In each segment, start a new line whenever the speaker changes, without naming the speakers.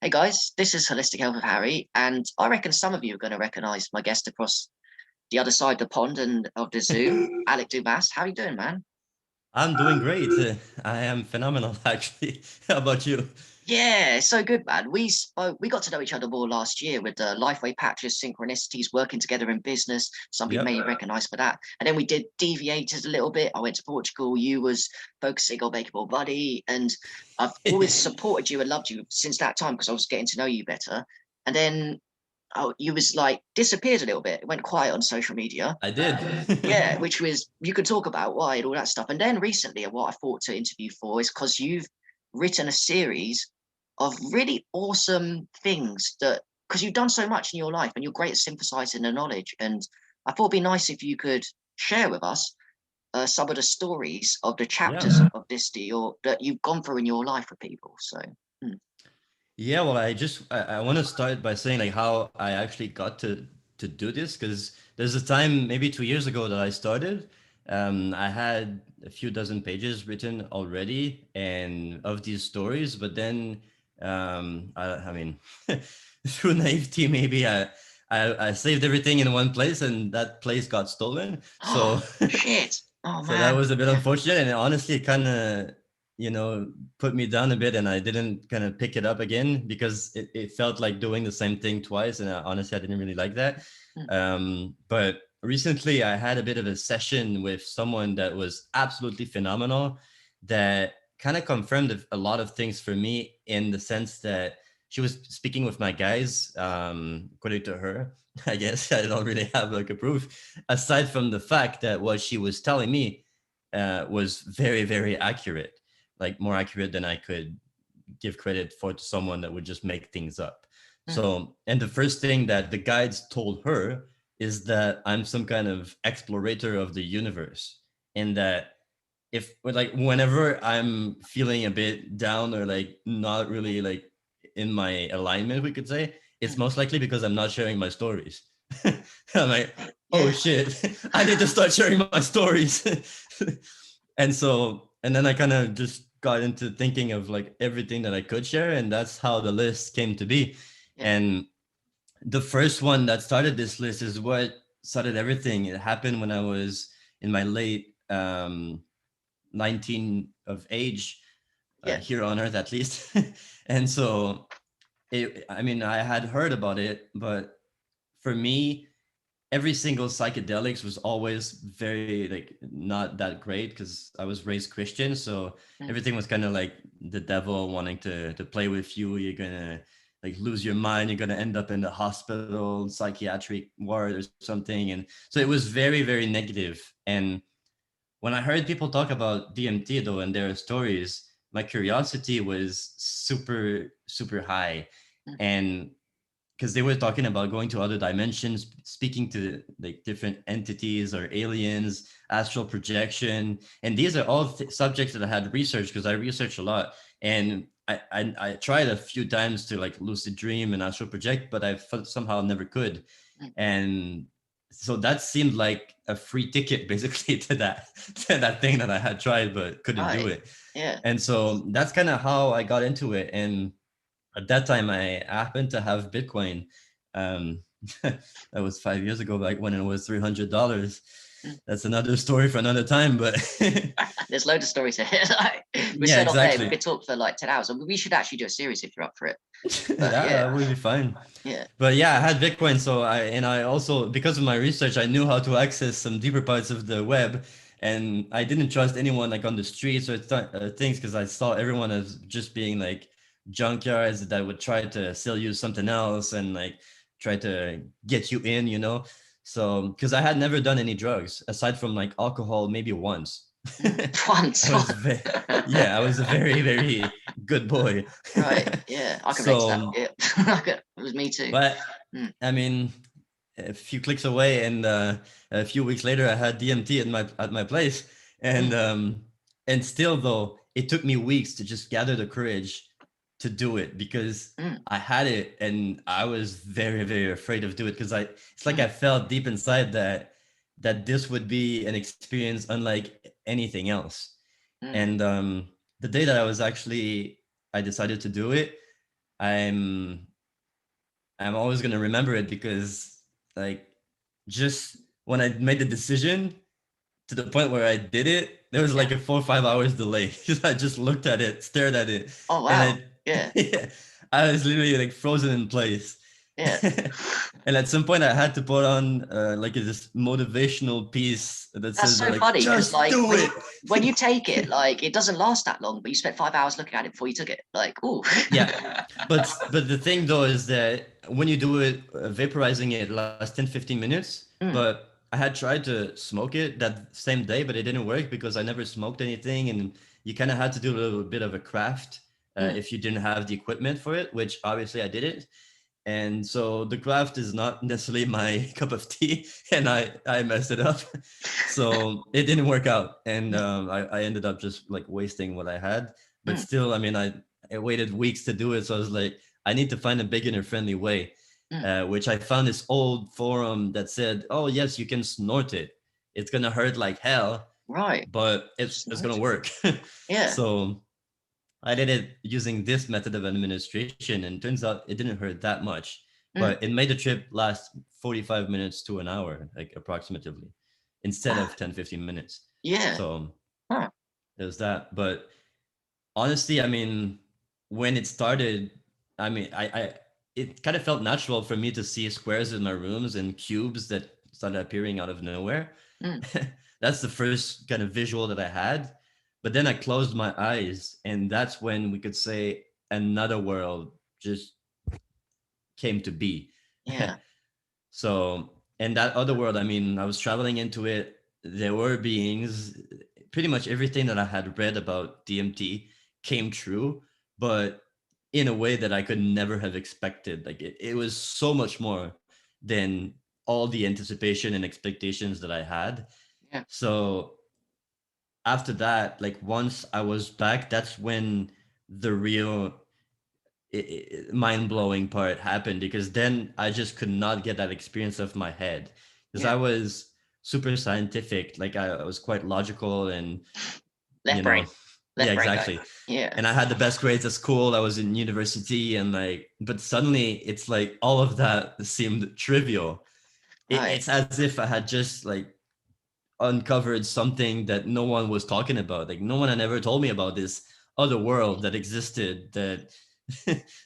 Hey guys, this is Holistic Health with Harry, and I reckon some of you are going to recognise my guest across the other side of the pond and of the Zoom, Alek Dumas. How you doing, man?
I'm doing great. I am phenomenal, actually. How about you?
Yeah, it's so good, man. We got to know each other more last year with the Lifeway patches, synchronicities, working together in business. Some people
Yep.
may recognize for that. And then we did deviated a little bit. I went to Portugal. You was focusing on Bakeable Buddy, and I've always supported you and loved you since that time because I was getting to know you better. And then you was like disappeared a little bit. It went quiet on social media.
I did.
Yeah, which was you could talk about why and all that stuff. And then recently, what I thought to interview for is because you've written a series of really awesome things that because you've done so much in your life and you're great at synthesizing the knowledge. And I thought it'd be nice if you could share with us some of the stories of the
Yeah.
chapters of this deal that you've gone through in your life with people. So,
Yeah, well, I want to start by saying like how I actually got to do this because there's a time maybe 2 years ago that I started. I had a few dozen pages written already and of these stories, but then I mean through naivety maybe I saved everything in one place and that place got stolen. So
oh shit! Oh
so that
man,
was a bit
yeah,
unfortunate, and honestly, it kind of, put me down a bit, and I didn't kind of pick it up again because it felt like doing the same thing twice, and honestly, I didn't really like that.
mm,
But recently, I had a bit of a session with someone that was absolutely phenomenal, that kind of confirmed a lot of things for me in the sense that she was speaking with my guys, according to her. I guess I don't really have like a proof, aside from the fact that what she was telling me was very, very accurate, like more accurate than I could give credit for to someone that would just make things up.
mm,
So, and the first thing that the guides told her is that I'm some kind of explorator of the universe, and that if like whenever I'm feeling a bit down or like not really like in my alignment, we could say, it's
mm.
most likely because I'm not sharing my stories. I'm like, oh
Yeah.
shit, I need to start sharing my stories. And so, and then I kind of just got into thinking of like everything that I could share, and that's how the list came to be.
Yeah.
And the first one that started this list is what started everything. It happened when I was in my late 19 of age,
Yeah.
here on earth at least. And so I mean, I had heard about it, but for me, every single psychedelics was always very like not that great because I was raised Christian, so
Mm,
everything was kind of like the devil wanting to play with you. You're gonna like lose your mind. You're gonna end up in the hospital, psychiatric ward or something. And so it
mm,
was very, very negative. And when I heard people talk about DMT though and their stories, my curiosity was super, super high.
mm,
And because they were talking about going to other dimensions, speaking to like different entities or aliens, astral projection, and these are all subjects that I had researched because I research a lot, and I tried a few times to like lucid dream and astral project, but I somehow never could,
mm.
and so that seemed like a free ticket basically to that thing that I had tried but couldn't do
Right.
it,
Yeah.
and so that's kind of how I got into it. And at that time I happened to have Bitcoin. um that was 5 years ago, back when it was $300.
Mm.
That's another story for another time, but
There's loads of stories here. Like, we
yeah,
said off air, we
exactly.
could talk for like 10 hours. And we should actually do a series if you're up for it. But
That
yeah,
would be fine.
yeah.
But yeah, I had Bitcoin, so I also, because of my research, I knew how to access some deeper parts of the web, and I didn't trust anyone like on the streets or things because I saw everyone as just being like junkyards that would try to sell you something else and like try to get you in, So because I had never done any drugs aside from like alcohol, maybe once.
Mm. Once.
I was yeah, I was a very, very good boy.
Right. Yeah. I can relate to that.
So,
Yeah. It was me too.
but
Mm.
I mean, a few clicks away, and a few weeks later, I had DMT at my place,
Mm.
and still though, it took me weeks to just gather the courage to do it because
Mm.
I had it, and I was very, very afraid of doing it because it's like
Mm.
I felt deep inside that this would be an experience unlike anything else.
Mm.
And the day that I was actually I decided to do it, I'm I'm always gonna remember it because like just when I made the decision to the point where I did it, there was like a 4 or 5 hours delay because I just looked at it, stared at it,
Oh wow.
and
Yeah.
it, I was literally like frozen in place.
Yeah.
And at some point, I had to put on like this motivational piece that
That's
says
so
like,
funny because
"Just
like
do it."
when you take it, like it doesn't last that long, but you spent 5 hours looking at it before you took it. Like, oh.
Yeah, but the thing though is that when you do it, vaporizing it lasts 10-15 minutes.
Mm,
But I had tried to smoke it that same day, but it didn't work because I never smoked anything, and you kind of had to do a little bit of a craft
mm.
if you didn't have the equipment for it, which obviously I didn't. And so the craft is not necessarily my cup of tea, and I messed it up, so it didn't work out, and I ended up just like wasting what I had. But
Mm,
still, I mean, I waited weeks to do it, so I was like, I need to find a beginner friendly way,
mm.
which I found this old forum that said, oh yes, you can snort it. It's gonna hurt like hell,
Right.
but it's gonna
Snort.
work.
Yeah.
So I did it using this method of administration, and turns out it didn't hurt that much,
Mm.
but it made the trip last 45 minutes to an hour, like approximately, instead
Ah,
of 10-15 minutes.
yeah.
So
Huh.
there's that. But honestly, I mean, when it started, I mean, I it kind of felt natural for me to see squares in my rooms and cubes that started appearing out of nowhere.
Mm.
That's the first kind of visual that I had. But then I closed my eyes, and that's when we could say another world just came to be.
Yeah.
So, and that other world, I mean, I was traveling into it. There were beings, pretty much everything that I had read about DMT came true, but in a way that I could never have expected. Like it was so much more than all the anticipation and expectations that I had.
Yeah.
So after that, like once I was back, that's when the real mind blowing part happened, because then I just could not get that experience off my head because
Yeah.
I was super scientific. Like I was quite logical and, you
Left
know,
brain.
yeah,
Left brain going.
exactly.
Yeah.
And I had the best grades at school. I was in university and like, but suddenly it's like all of that seemed trivial.
Right.
It's as if I had just like uncovered something that no one was talking about. Like no one had ever told me about this other world that existed, that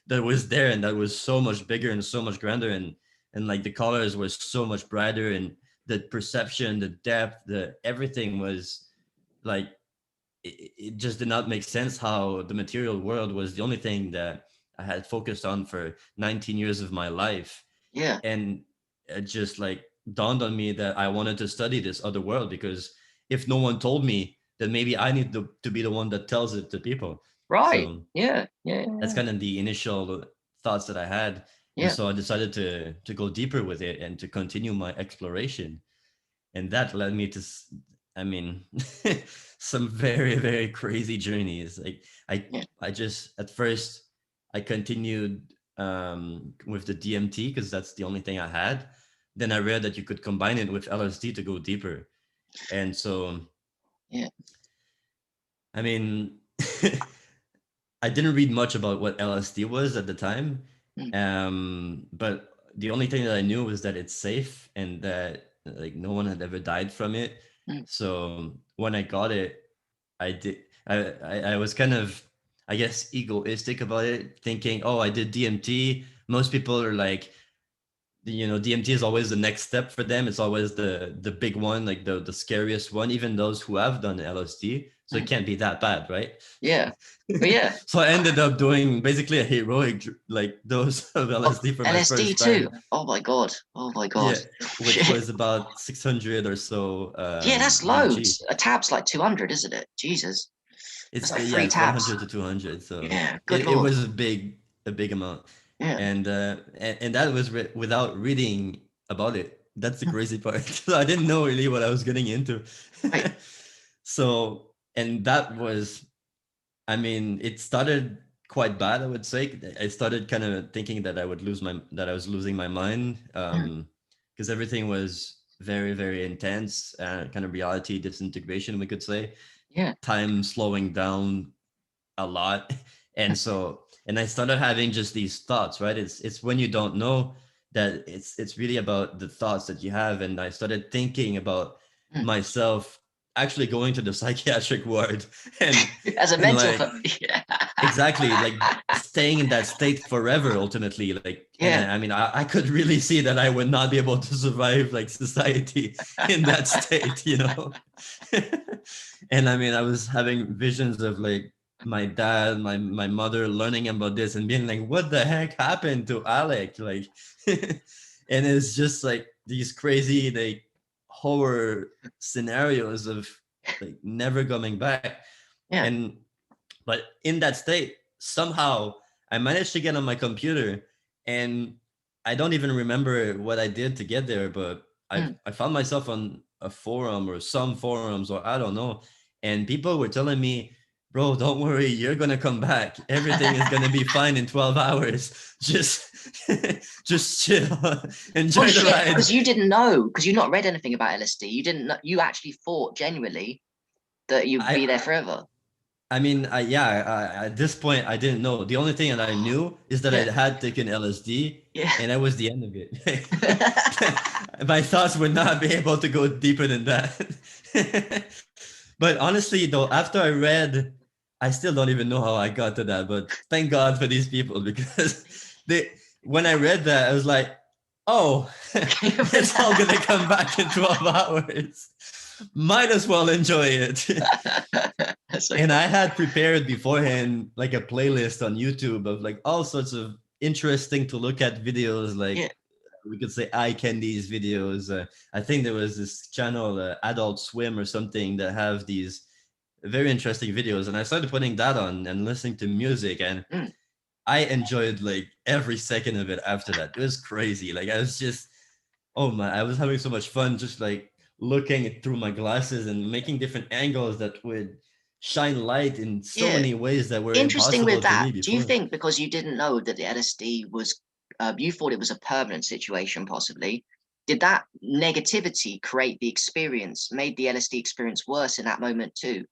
that was there, and that was so much bigger and so much grander, and like the colors were so much brighter, and the perception, the depth, the everything was like it just did not make sense how the material world was the only thing that I had focused on for 19 years of my life.
Yeah.
And it just like dawned on me that I wanted to study this other world, because if no one told me, then maybe I need to be the one that tells it to people.
Right.
So
Yeah. Yeah.
that's
Yeah.
kind of the initial thoughts that I had. And
Yeah.
so I decided to go deeper with it and to continue my exploration. And that led me to I mean some very, very crazy journeys. Like
Yeah.
I just at first I continued with the DMT because that's the only thing I had. Then I read that you could combine it with LSD to go deeper. And so
Yeah.
I mean I didn't read much about what LSD was at the time.
Mm.
But the only thing that I knew was that it's safe and that like no one had ever died from it.
Mm.
So when I got it, I did. I was kind of, I guess, egoistic about it, thinking, oh, I did DMT. Most people are like, DMT is always the next step for them. It's always the big one, like the scariest one. Even those who have done LSD, so it
Mm.
can't be that bad, right?
Yeah. But yeah.
So I ended up doing basically a heroic like dose of
Oh,
LSD for my
LSD
first
too.
time.
Oh my god. Oh my god.
Yeah, which was about 600 or so
Yeah, that's
BG.
loads. A tab's like 200, isn't it? Jesus. That's
It's
like
yeah,
three
it's
tabs.
100 to 200. So
Yeah. Good
it
lord.
was a big amount,
Yeah.
and that was without reading about it. That's the crazy part. So I didn't know really what I was getting into.
Right.
So and that was, I mean, it started quite bad, I would say. I started kind of thinking that that I was losing my mind,
Mm.
because everything was very, very intense, kind of reality disintegration, we could say.
Yeah.
Time slowing down a lot, And so, and I started having just these thoughts, right? It's when you don't know that it's really about the thoughts that you have. And I started thinking about
Mm.
myself actually going to the psychiatric ward and
As a
and
mental,
like
yeah,
exactly like staying in that state forever ultimately, like, and
yeah,
I mean I could really see that I would not be able to survive like society in that state, you know. And I mean I was having visions of like my dad, my mother learning about this and being like, what the heck happened to Alek, like. And it's just like these crazy like horror scenarios of like never coming back.
yeah.
And but in that state, somehow I managed to get on my computer, and I don't even remember what I did to get there, but
Mm.
I found myself on a forum or some forums or I don't know. And people were telling me, bro, don't worry, you're gonna come back. Everything is gonna be fine in 12 hours. Just just chill.
Oh
Enjoy the
shit!
ride.
Because you didn't know, because you not read anything about LSD. You didn't know, you actually thought genuinely that you'd
I
be there forever.
I mean, at this point, I didn't know. The only thing that I knew is that I
Yeah,
had taken LSD,
yeah.
and that was the end of it. My thoughts would not be able to go deeper than that. But honestly, though, after I read, I still don't even know how I got to that. But thank God for these people because when I read that, I was like, oh, it's all gonna come back in 12 hours. Might as well enjoy it.
That's so
And
funny.
I had prepared beforehand like a playlist on YouTube of like all sorts of interesting to look at videos,
Yeah.
like we could say eye candies videos. I think there was this channel, Adult Swim or something, that have these very interesting videos, and I started putting that on and listening to music, and
Mm.
I enjoyed like every second of it after that. It was crazy. Like I was just, oh my, I was having so much fun just like looking through my glasses and making different angles that would shine light in so
Yeah.
many ways that were
Interesting with
impossible to
that.
me
Do you
before.
think because you didn't know that the LSD was, you thought it was a permanent situation, possibly? Did that negativity create the experience, made the LSD experience worse in that moment too?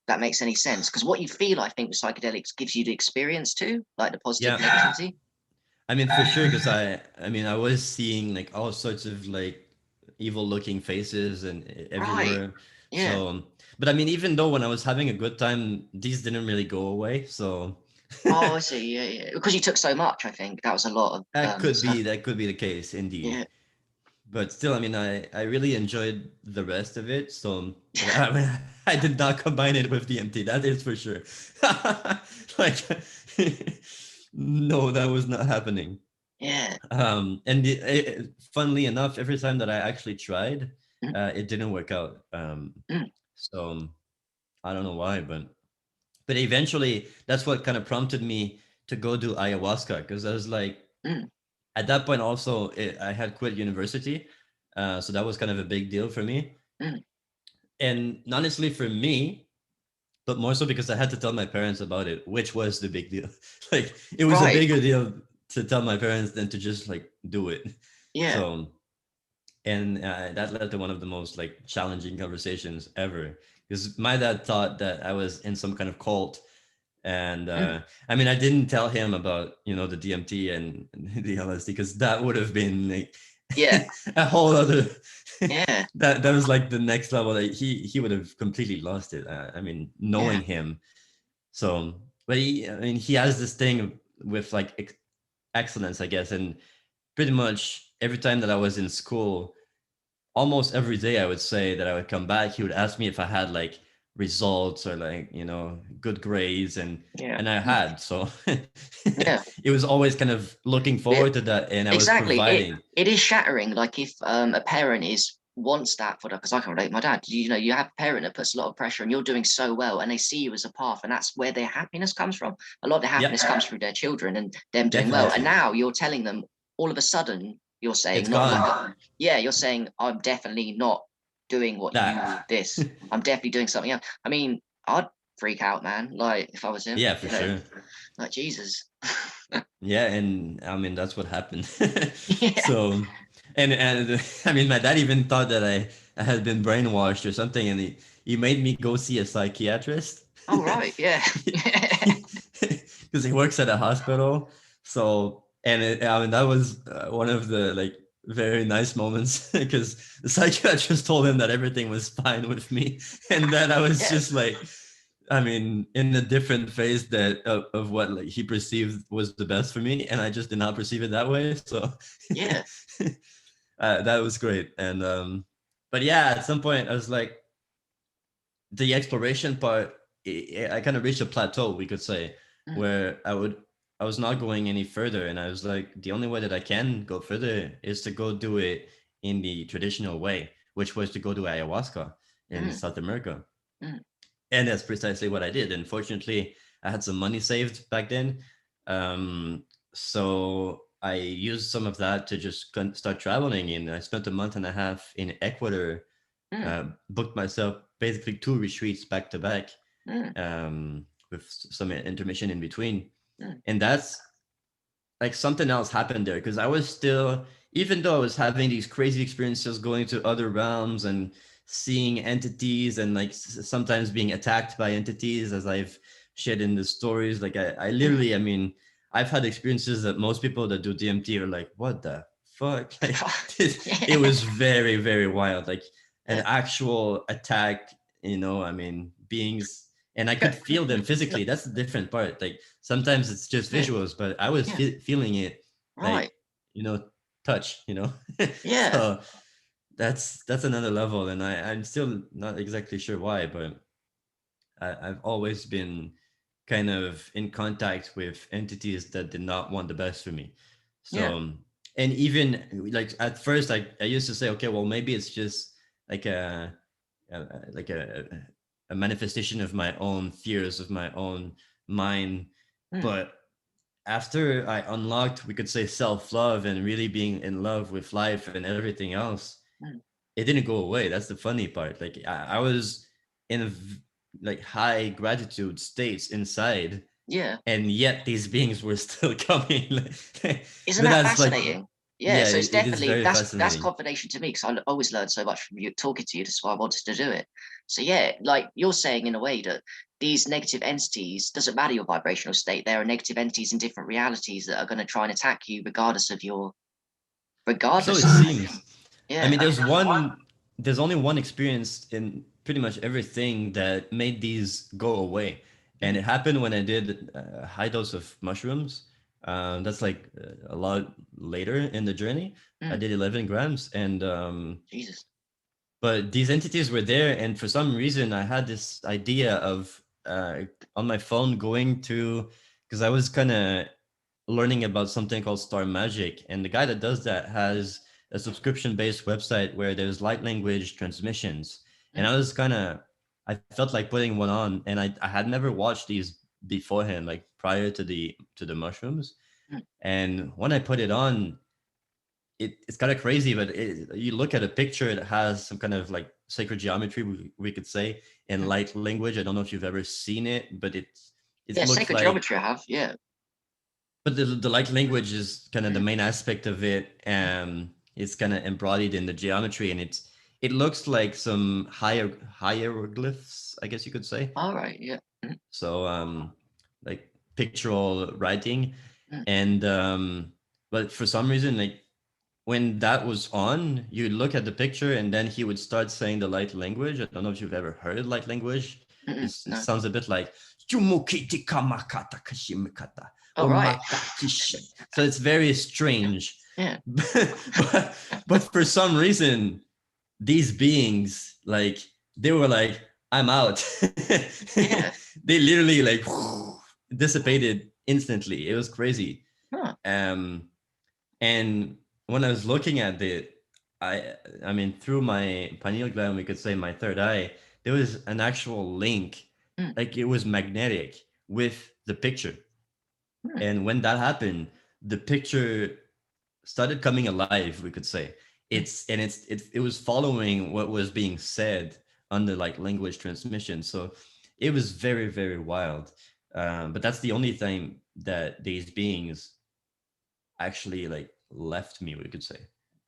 That makes any sense? Because what you feel, I think, with psychedelics gives you the experience too, like the positive
Yeah,
negativity.
I mean for sure, because I mean I was seeing like all sorts of like evil looking faces and
Right.
everywhere.
Yeah.
So, but I mean even though when I was having a good time, these didn't really go away. So
Oh, I see. Yeah, yeah. Because you took so much, I think that was a lot of stuff.
that could be the case indeed.
Yeah.
But still, I mean, I really enjoyed the rest of it. So, but I mean, I did not combine it with DMT. That is for sure. Like, no, that was not happening.
Yeah.
And funnily enough, every time that I actually tried,
Mm,
it didn't work out.
mm,
So I don't know why, but eventually, that's what kind of prompted me to go do ayahuasca because I was like,
mm,
at that point also I had quit university, so that was kind of a big deal for me,
mm.
and not necessarily for me but more so because I had to tell my parents about it, which was the big deal. Like it was a
Right.
bigger deal to tell my parents than to just like do it.
Yeah.
So and that led to one of the most like challenging conversations ever because my dad thought that I was in some kind of cult. And
Mm.
I mean, I didn't tell him about the DMT and the LSD because that would have been like
Yeah.
a whole other.
Yeah.
That was like the next level. Like he would have completely lost it. I mean,
Yeah.
knowing him. So, but I mean, he has this thing with like excellence, I guess, and pretty much every time that I was in school, almost every day I would say that I would come back, he would ask me if I had like results or like good grades,
Yeah.
and I
Mm.
had. So
Yeah.
it was always kind of looking
It,
forward to that, and I was
exactly. It
providing.
it is shattering. Like if a parent is wants that for that, because I can relate. My dad, you have a parent that puts a lot of pressure, and you're doing so well, and they see you as a path, and that's where their happiness comes from. A lot of their
Yep,
happiness comes through their children and them doing well. And
definitely.
now you're telling them all of a sudden, you're saying
It's
not like,
gone.
yeah, you're saying I'm definitely not doing what you
That.
this. I'm definitely doing something else. I mean, I'd freak out, man. Like if I was him,
Yeah, for sure.
like Jesus.
Yeah, and I mean that's what happened.
Yeah.
So, and I mean my dad even thought that I had been brainwashed or something, and he made me go see a psychiatrist.
Oh right. Yeah.
Because because he works at a hospital. So, and I mean, that was one of the like very nice moments because the psychiatrist told him that everything was fine with me, and then I was
Yeah.
just like, I mean, in a different phase that of what like he perceived was the best for me, and I just did not perceive it that way. So,
Yeah.
that was great. And but yeah, at some point I was like, the exploration part, I kind of reached a plateau, we could say,
Mm.
where I was not going any further, and I was like, the only way that I can go further is to go do it in the traditional way, which was to go to ayahuasca in
Mm.
South America.
Mm.
And that's precisely what I did. And fortunately, I had some money saved back then. Um, so I used some of that to just start traveling. And I spent a month and a half in Ecuador,
Mm.
booked myself basically 2 retreats back to back,
Mm.
with some intermission in between.
Mm.
And that's like something else happened there because I was still, even though I was having these crazy experiences going to other realms and seeing entities and like sometimes being attacked by entities, as I've shared in the stories. Like I
Mm.
literally, I mean, I've had experiences that most people that do DMT are like, what the fuck? Like, it
Yeah.
was very, very wild. Like an
Yeah.
actual attack, I mean, beings, and I could feel them physically. That's the different part. Like sometimes it's just
Yeah.
visuals, but I was
Yeah.
feeling it, like,
Right.
touch.
Yeah.
So that's another level, and I'm still not exactly sure why, but I've always been kind of in contact with entities that did not want the best for me.
Yeah.
So, and even like at first, I used to say, okay, well, maybe it's just like like a manifestation of my own fears, of my own mind.
Mm.
But after I unlocked, we could say, self-love and really being in love with life and everything else,
Mm.
it didn't go away. That's the funny part. Like I was in like high gratitude states inside,
Yeah.
and yet these beings were still coming.
Isn't
But
that
that's like,
fascinating? Yeah,
yeah,
so it's
it is
definitely
very
that's
fascinating.
confirmation to me because I always learn so much from you talking to you. That's why I wanted to do it. So yeah, like you're saying in a way that these negative entities doesn't matter your vibrational state. There are negative entities in different realities that are going to try and attack you
So
regardless
it
of that.
seems. I
Yeah.
mean, there's only one experience in pretty much everything that made these go away. And
Mm.
it happened when I did a high dose of mushrooms. That's like a lot later in the journey. I
Mm.
did 11 grams. And,
Jesus.
but these entities were there. And for some reason, I had this idea of on my phone going to, because I was kind of learning about something called Star Magic, and the guy that does that has a subscription-based website where there's light language transmissions. And
Mm.
I felt like putting one on, and I had never watched these beforehand, like prior to the mushrooms.
Mm.
And when I put it on, it's kind of crazy, but you look at a picture, it has some kind of like sacred geometry, we could say, in
Mm.
light language. I don't know if you've ever seen it, but it
Yeah,
looks
sacred
like,
geometry I have. Yeah.
but the light language is kind of the
Mm.
main aspect of it. It's kind of embodied in the geometry, and it looks like some hieroglyphs, I guess you could say.
All right. Yeah. Mm.
So like pictorial writing,
Mm.
and but for some reason, like when that was on, you look at the picture, and then he would start saying the light language. I don't know if you've ever heard light language.
Mm-mm.
It
No.
sounds a bit like "Yumukiti kamakata kashimikata
All right.
omata kishin." So it's very strange.
Yeah.
But for some reason, these beings, like, they were like, I'm out.
Yeah.
They literally like dissipated instantly. It was crazy.
Huh.
Um, and when I was looking at it, I mean, through my pineal gland, we could say my third eye, there was an actual link,
Mm.
like it was magnetic with the picture.
Mm.
And when that happened, the picture started coming alive, we could say.
Mm.
It was following what was being said under like language transmission. So it was very, very wild. But that's the only time that these beings actually like left me, we could say.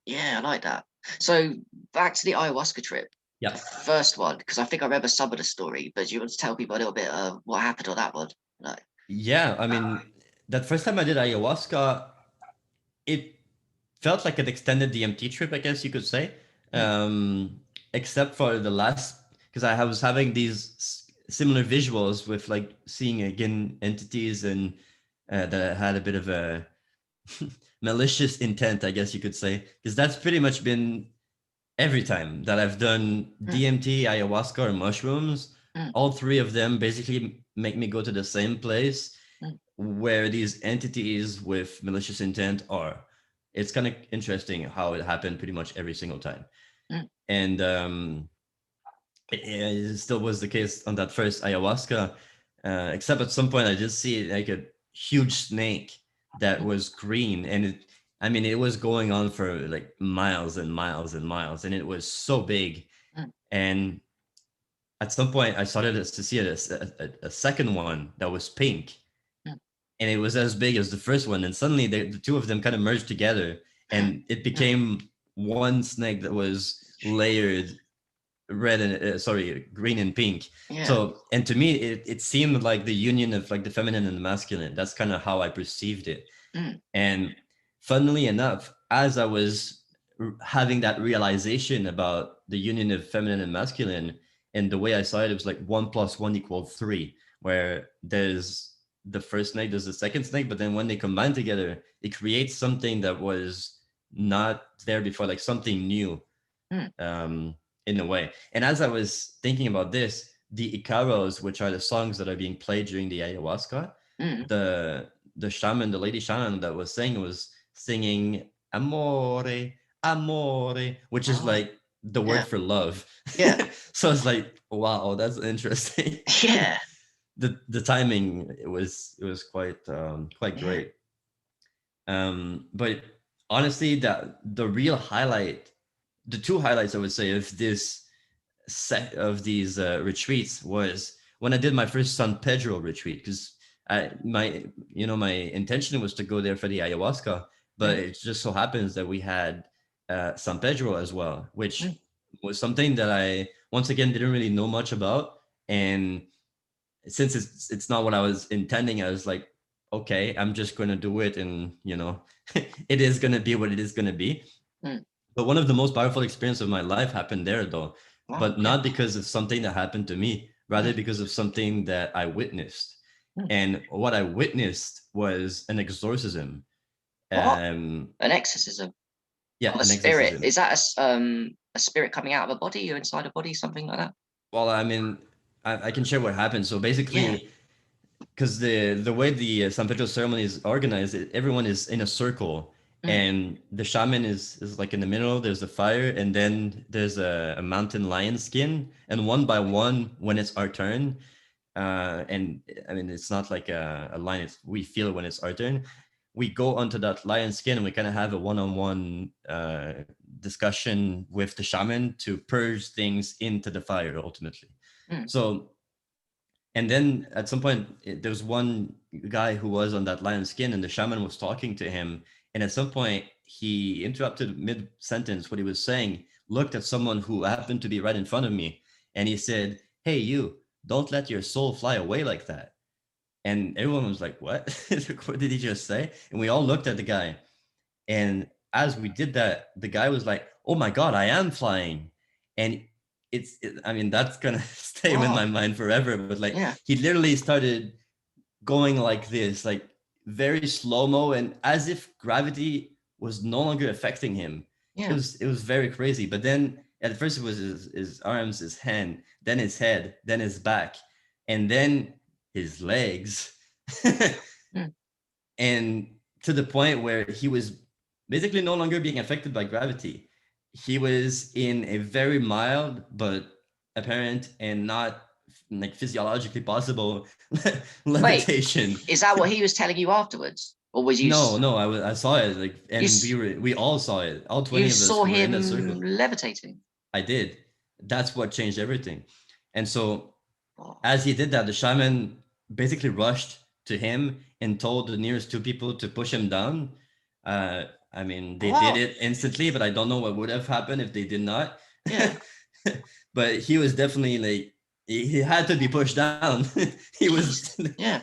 Yeah, I like that. So back to the ayahuasca trip, the
Yep.
first one, because I think I remember some of the story, but do you want to tell people a little bit of what happened on that one? Like,
Yeah, I mean, that first time I did ayahuasca, it felt like an extended DMT trip, I guess you could say.
Mm,
Except for the last, because I was having these similar visuals with like seeing again entities and that had a bit of a malicious intent, I guess you could say, because that's pretty much been every time that I've done
mm,
DMT, ayahuasca, or mushrooms.
mm,
All three of them basically make me go to the same place
mm,
where these entities with malicious intent are. It's kind of interesting how it happened pretty much every single time.
mm,
And it still was the case on that first ayahuasca, except at some point I did see like a huge snake that
mm,
was green, and I mean, it was going on for like miles and miles and miles, and it was so big.
mm,
And at some point, I started to see a second one that was pink,
mm,
and it was as big as the first one. And suddenly, the two of them kind of merged together, and it
mm.
became one snake that was layered red and green and pink.
Yeah.
So, and to me, it seemed like the union of like the feminine and the masculine. That's kind of how I perceived it.
Mm,
And funnily enough, as I was having that realization about the union of feminine and masculine, and the way I saw it, it was like 1 + 1 = 3, where there's the first snake, there's the second snake, but then when they combine together, it creates something that was not there before, like something new,
mm,
um, in a way. And as I was thinking about this, the Icaros, which are the songs that are being played during the ayahuasca,
mm.
the shaman, the lady shaman that was singing amore, amore, which is
Oh,
like the word
yeah.
for love.
Yeah.
So it's like, wow, that's interesting.
Yeah.
The timing, it was quite
Yeah.
great. But honestly, that the real highlight, the two highlights I would say of this set of these retreats was when I did my first San Pedro retreat, because my intention was to go there for the ayahuasca, but
Mm,
it just so happens that we had San Pedro as well, which
mm,
was something that I once again didn't really know much about. And since it's not what I was intending, I was like, okay, I'm just gonna do it, and it is gonna be what it is gonna be.
mm.
But one of the most powerful experiences of my life happened there, though,
Wow.
but
Okay.
not because of something that happened to me, rather
Mm,
because of something that I witnessed.
mm.
And what I witnessed was an exorcism.
What?
Um,
An exorcism
yeah,
of a
an
spirit?
exorcism.
Is that a spirit coming out of a body or inside a body, something like that?
Well, I mean, I can share what happened. So
Yeah.
basically, because the way the San Pedro ceremony is organized, everyone is in a circle,
Mm,
and the shaman is like in the middle. There's a fire, and then there's a mountain lion skin, and one by one, when it's our turn, and I mean it's not like a line. We feel when it's our turn. We go onto that lion skin, and we kind of have a one-on-one discussion with the shaman to purge things into the fire ultimately.
mm,
So, and then at some point, there was one guy who was on that lion skin, and the shaman was talking to him. And at some point, he interrupted mid sentence what he was saying, looked at someone who happened to be right in front of me, and he said, "Hey, you, don't let your soul fly away like that." And everyone was like, "What? What did he just say?" And we all looked at the guy. And as we did that, the guy was like, "Oh my God, I am flying." And I mean, that's gonna stay in my
wow.
mind forever. But like,
Yeah.
he literally started going like this, like very slow mo, and as if gravity was no longer affecting him.
Yeah.
It was very crazy. But then at first it was his arms, his hand, then his head, then his back, and then his legs.
Mm,
And to the point where he was basically no longer being affected by gravity. He was in a very mild but apparent and not like physiologically possible
wait,
levitation.
is that what he was telling you afterwards, or was you
No, no, I saw it, like,
you
and we all saw it. All
you
20 of us
saw
who were in that
him
circle.
levitating?
I did. That's what changed everything. And so
Oh,
as he did that, the shaman basically rushed to him and told the nearest two people to push him down. I mean, they did
wow.
it instantly, but I don't know what would have happened if they did not.
Yeah.
But he was definitely like he had to be pushed down. He was
Jeez. Yeah.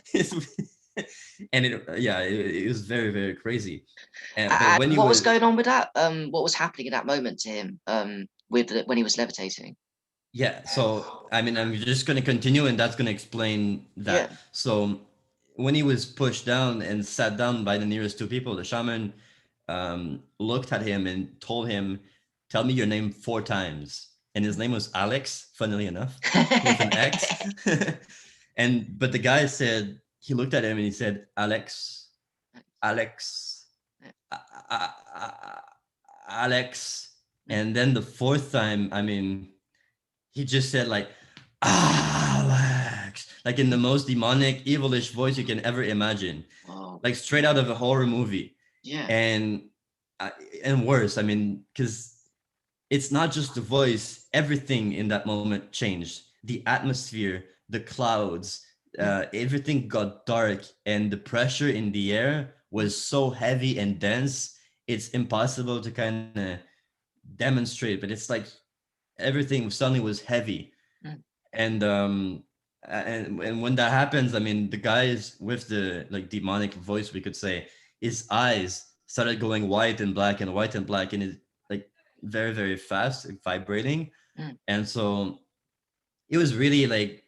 And it was very, very crazy. But when he
What was
was,
going on with that? What was happening in that moment to him? When he was levitating?
yeah, so I mean, I'm just going to continue, and that's going to explain
Yeah.
that. So when he was pushed down and sat down by the nearest two people, the shaman looked at him and told him, "Tell me your name 4 times." And his name was Alex, funnily enough, with an X. And but the guy said, he looked at him and he said, "Alex, Alex, Alex." And then the fourth time, I mean, he just said like, "Alex," like in the most demonic, evilish voice you can ever imagine,
Oh,
like straight out of a horror movie.
yeah.
And and worse, I mean, because it's not just the voice, everything in that moment changed. The atmosphere, the clouds, everything got dark, and the pressure in the air was so heavy and dense, it's impossible to kind of demonstrate, but it's like everything suddenly was heavy.
Mm.
And when that happens, I mean, the guys with the like demonic voice, we could say, his eyes started going white and black and white and black, and it like very, very fast, like, vibrating.
Mm.
And so it was really like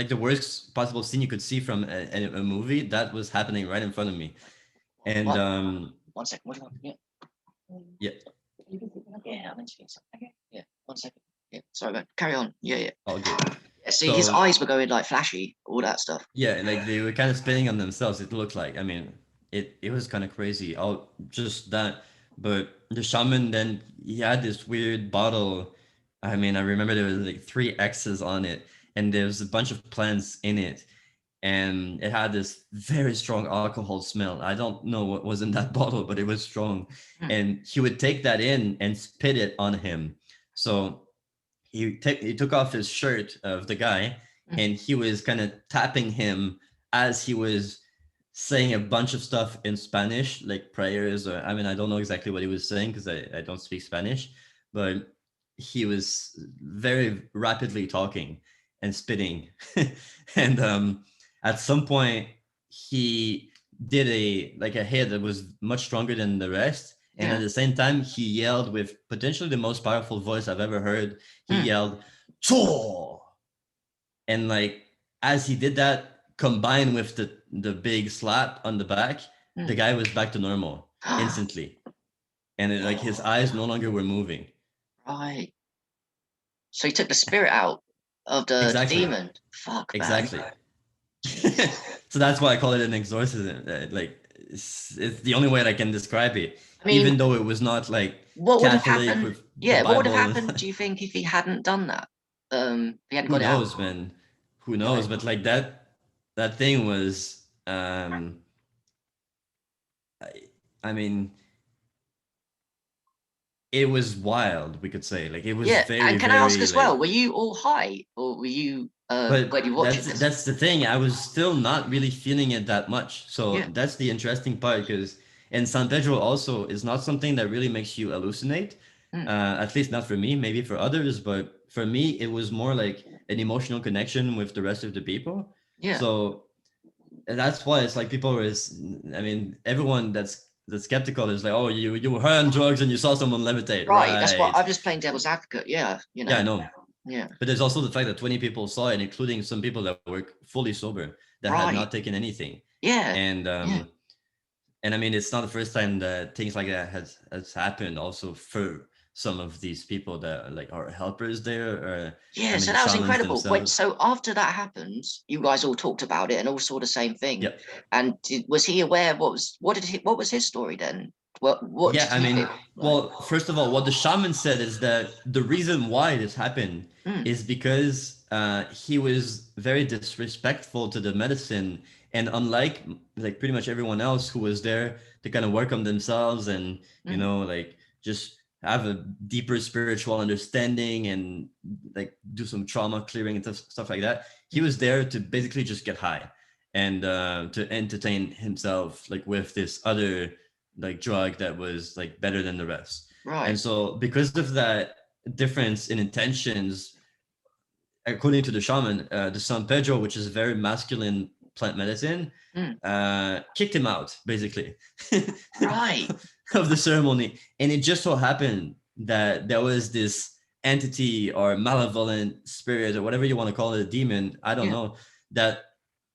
the worst possible scene you could see from a movie that was happening right in front of me. And
What? 1 second. Yeah.
yeah,
Yeah, I'm interviewing something. Okay. Yeah. 1 second. Yeah. Sorry, man. Carry on. Yeah, yeah.
all good.
Yeah, see, his
So
eyes were going like flashy, all that stuff.
yeah, like they were kind of spinning on themselves. It looked like. I mean, it was kind of crazy. All just that. But the shaman then he had this weird bottle. I mean, I remember there was like 3 X's on it, and there was a bunch of plants in it, and it had this very strong alcohol smell. I don't know what was in that bottle, but it was strong.
Hmm.
And he would take that in and spit it on him. So he took off his shirt of the guy, and he was kind of tapping him as he was saying a bunch of stuff in Spanish, like prayers, or I mean, I don't know exactly what he was saying because I don't speak Spanish, but he was very rapidly talking and spitting. And at some point he did a hit that was much stronger than the rest. And at
Yeah.
the same time, he yelled with potentially the most powerful voice I've ever heard. He
Hmm.
yelled, "Chor!" And like as he did that, combined with the big slap on the back,
Hmm.
the guy was back to normal instantly. And like his eyes no longer were moving.
Right. So he took the spirit out of the
Exactly.
demon. Fuck, man.
Exactly.
Jeez.
So that's why I call it an exorcism. Like it's the only way that I can describe it,
I
even
mean,
though it was not like
what would have
Catholic
happened?
with the
Yeah, what would have
Bible.
happened, do you think, if he hadn't done that? If he hadn't
Who
got it out?
knows, man? Who knows?
Right.
But like that thing was I, I mean, it was wild, we could say. Like it was
Yeah,
very,
and can I ask
very
as well,
like,
were you all high, or were you when
but
you watching this?
that's the thing. I was still not really feeling it that much. So
Yeah.
that's the interesting part because in San Pedro also is not something that really makes you hallucinate.
Mm.
At least not for me, maybe for others, but for me it was more like an emotional connection with the rest of the people.
Yeah.
So that's why it's like people is I mean everyone that's skeptical is like, oh, you were high on drugs and you saw someone levitate,
Right. That's what
right?
I'm just playing devil's advocate. Yeah.
Yeah, I know.
Yeah.
But there's also the fact that 20 people saw it, including some people that were fully sober that had
Right.
not taken anything.
Yeah.
And
Yeah.
and I mean it's not the first time that things like that has happened also for some of these people that like are helpers there, or I
Yeah.
mean
So
the
that was
shamans
incredible. Wait.
themselves.
So after that happened, you guys all talked about it and all saw the same thing.
Yep.
And was he aware? What was his story then? What
Yeah,
did
I
he
mean,
think? Like.
well, first of all, what the shaman said is that the reason why this happened
Mm.
is because he was very disrespectful to the medicine, and unlike like pretty much everyone else who was there to kind of work on themselves and
Mm.
like just have a deeper spiritual understanding and like do some trauma clearing and stuff like that, he was there to basically just get high and to entertain himself like with this other like drug that was like better than the rest. And
Right.
so because of that difference in intentions, according to the shaman, the San Pedro, which is a very masculine plant medicine,
Mm.
kicked him out basically
Right.
of the ceremony. And it just so happened that there was this entity or malevolent spirit or whatever you want to call it, a demon, I don't
Yeah.
know, that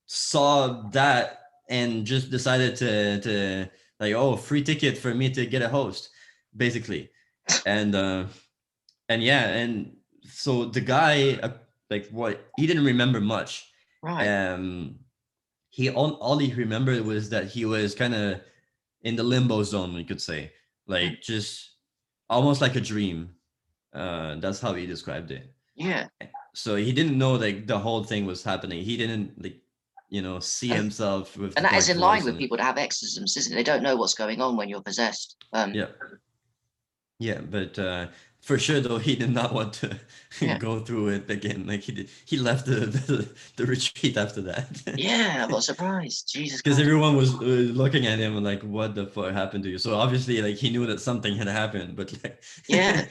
saw that and just decided to like, oh, free ticket for me to get a host, basically. And yeah, and so the guy, like, what, he didn't remember much.
Right.
Um, all he remembered was that he was kind of in the limbo zone, we could say,
Mm.
like just almost like a dream. That's how he described it.
Yeah.
So he didn't know like the whole thing was happening. He didn't like, see
And,
himself with the
and that is
dark
in line
voice
with
and
people that have exorcisms, isn't it? They don't know what's going on when you're possessed.
yeah. Yeah, but for sure though, he did not want to
Yeah.
go through it again. Like he left the retreat after that.
Yeah, I'm not surprised. Jesus
Because
Christ.
everyone was looking at him and like, what the fuck happened to you? So obviously, like he knew that something had happened, but like,
Yeah.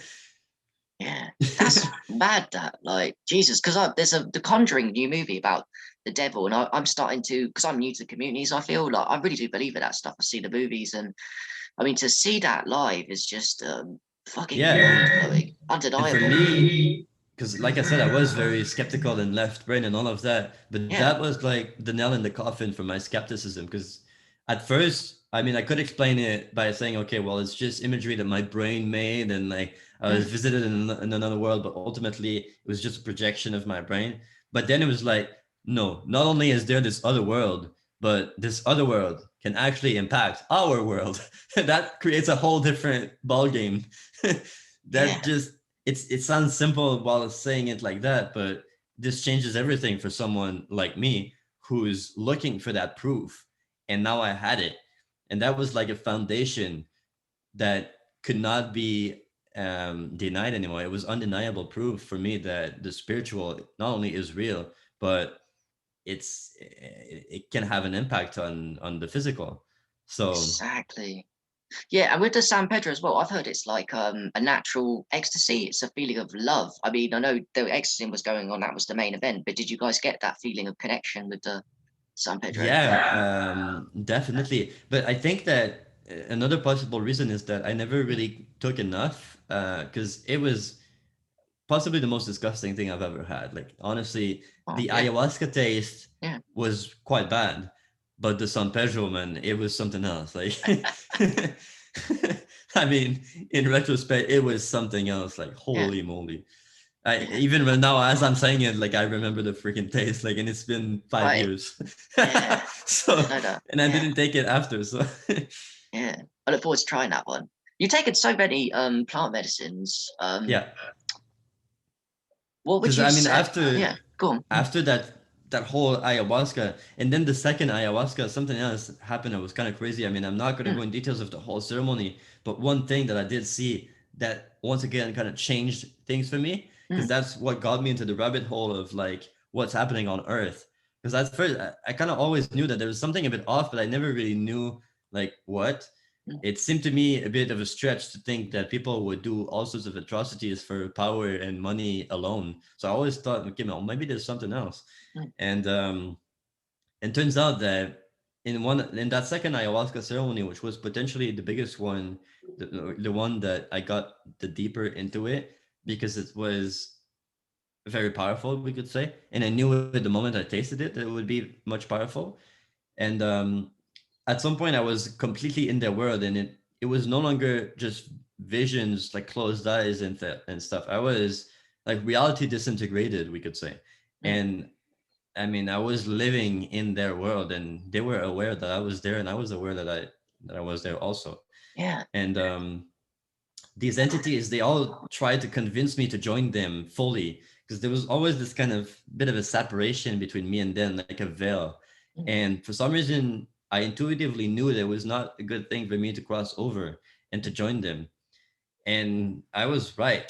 Yeah. That's mad that, like, Jesus, because there's the Conjuring new movie about the devil, and I'm starting to, because I'm new to the community, so I feel like I really do believe in that stuff. I see the movies, and I mean, to see that live is just fucking
yeah,
mind-blowing,
and for
undeniable.
me, because like I said, I was very skeptical and left brain and all of that, but
Yeah.
that was like the nail in the coffin for my skepticism. Because at first, I mean, I could explain it by saying, okay, well, it's just imagery that my brain made, and like I was
Mm.
visited in another world, but ultimately it was just a projection of my brain. But then it was like, no, not only is there this other world, but this other world can actually impact our world. That creates a whole different ball game.
Yeah.
That just it sounds simple while saying it like that, but this changes everything for someone like me who's looking for that proof. And now I had it. And that was like a foundation that could not be denied anymore. It was undeniable proof for me that the spiritual not only is real, but it can have an impact on the physical. So
Exactly. Yeah, and with the San Pedro as well, I've heard it's like a natural ecstasy. It's a feeling of love. I mean, I know the ecstasy was going on, that was the main event, but did you guys get that feeling of connection with the San Pedro?
yeah, definitely. But I think that another possible reason is that I never
Mm.
really took enough because it was possibly the most disgusting thing I've ever had. Like honestly,
Oh,
the
yeah,
ayahuasca taste
yeah.
was quite bad, but the San Pedro, man, it was something else. Like, I mean, in retrospect, it was something else. Like,
Yeah,
holy moly! I
yeah.
even right now, as I'm saying it, like I remember the freaking taste. Like, and it's been 5
Right.
years.
Yeah.
So,
I know that.
and I
Yeah,
didn't take it after. So,
yeah. I look forward to trying that one. You've taken so many plant medicines.
yeah,
What would
because
you
I mean,
say? Yeah, go on. Mm.
after that whole ayahuasca, and then the second ayahuasca, something else happened that was kind of crazy. I mean, I'm not going to
Mm.
go in details of the whole ceremony, but one thing that I did see that once again kind of changed things for me, because
Mm.
that's what got me into the rabbit hole of like what's happening on Earth. Because at first, I kind of always knew that there was something a bit off, but I never really knew like what.
Mm.
It seemed to me a bit of a stretch to think that people would do all sorts of atrocities for power and money alone. So I always thought, okay, well, maybe there's something else.
Mm.
And turns out that in that second ayahuasca ceremony, which was potentially the biggest one, the one that I got the deeper into it because it was very powerful, we could say, and I knew at the moment I tasted it that it would be much powerful. And at some point I was completely in their world, and it was no longer just visions, like closed eyes and stuff. I was like reality disintegrated, we could say.
Mm.
And I mean, I was living in their world, and they were aware that I was there, and I was aware that I was there also.
Yeah.
And these entities, they all tried to convince me to join them fully, because there was always this kind of bit of a separation between me and them, like a veil.
Mm.
And for some reason, I intuitively knew that it was not a good thing for me to cross over and to join them. And I was right,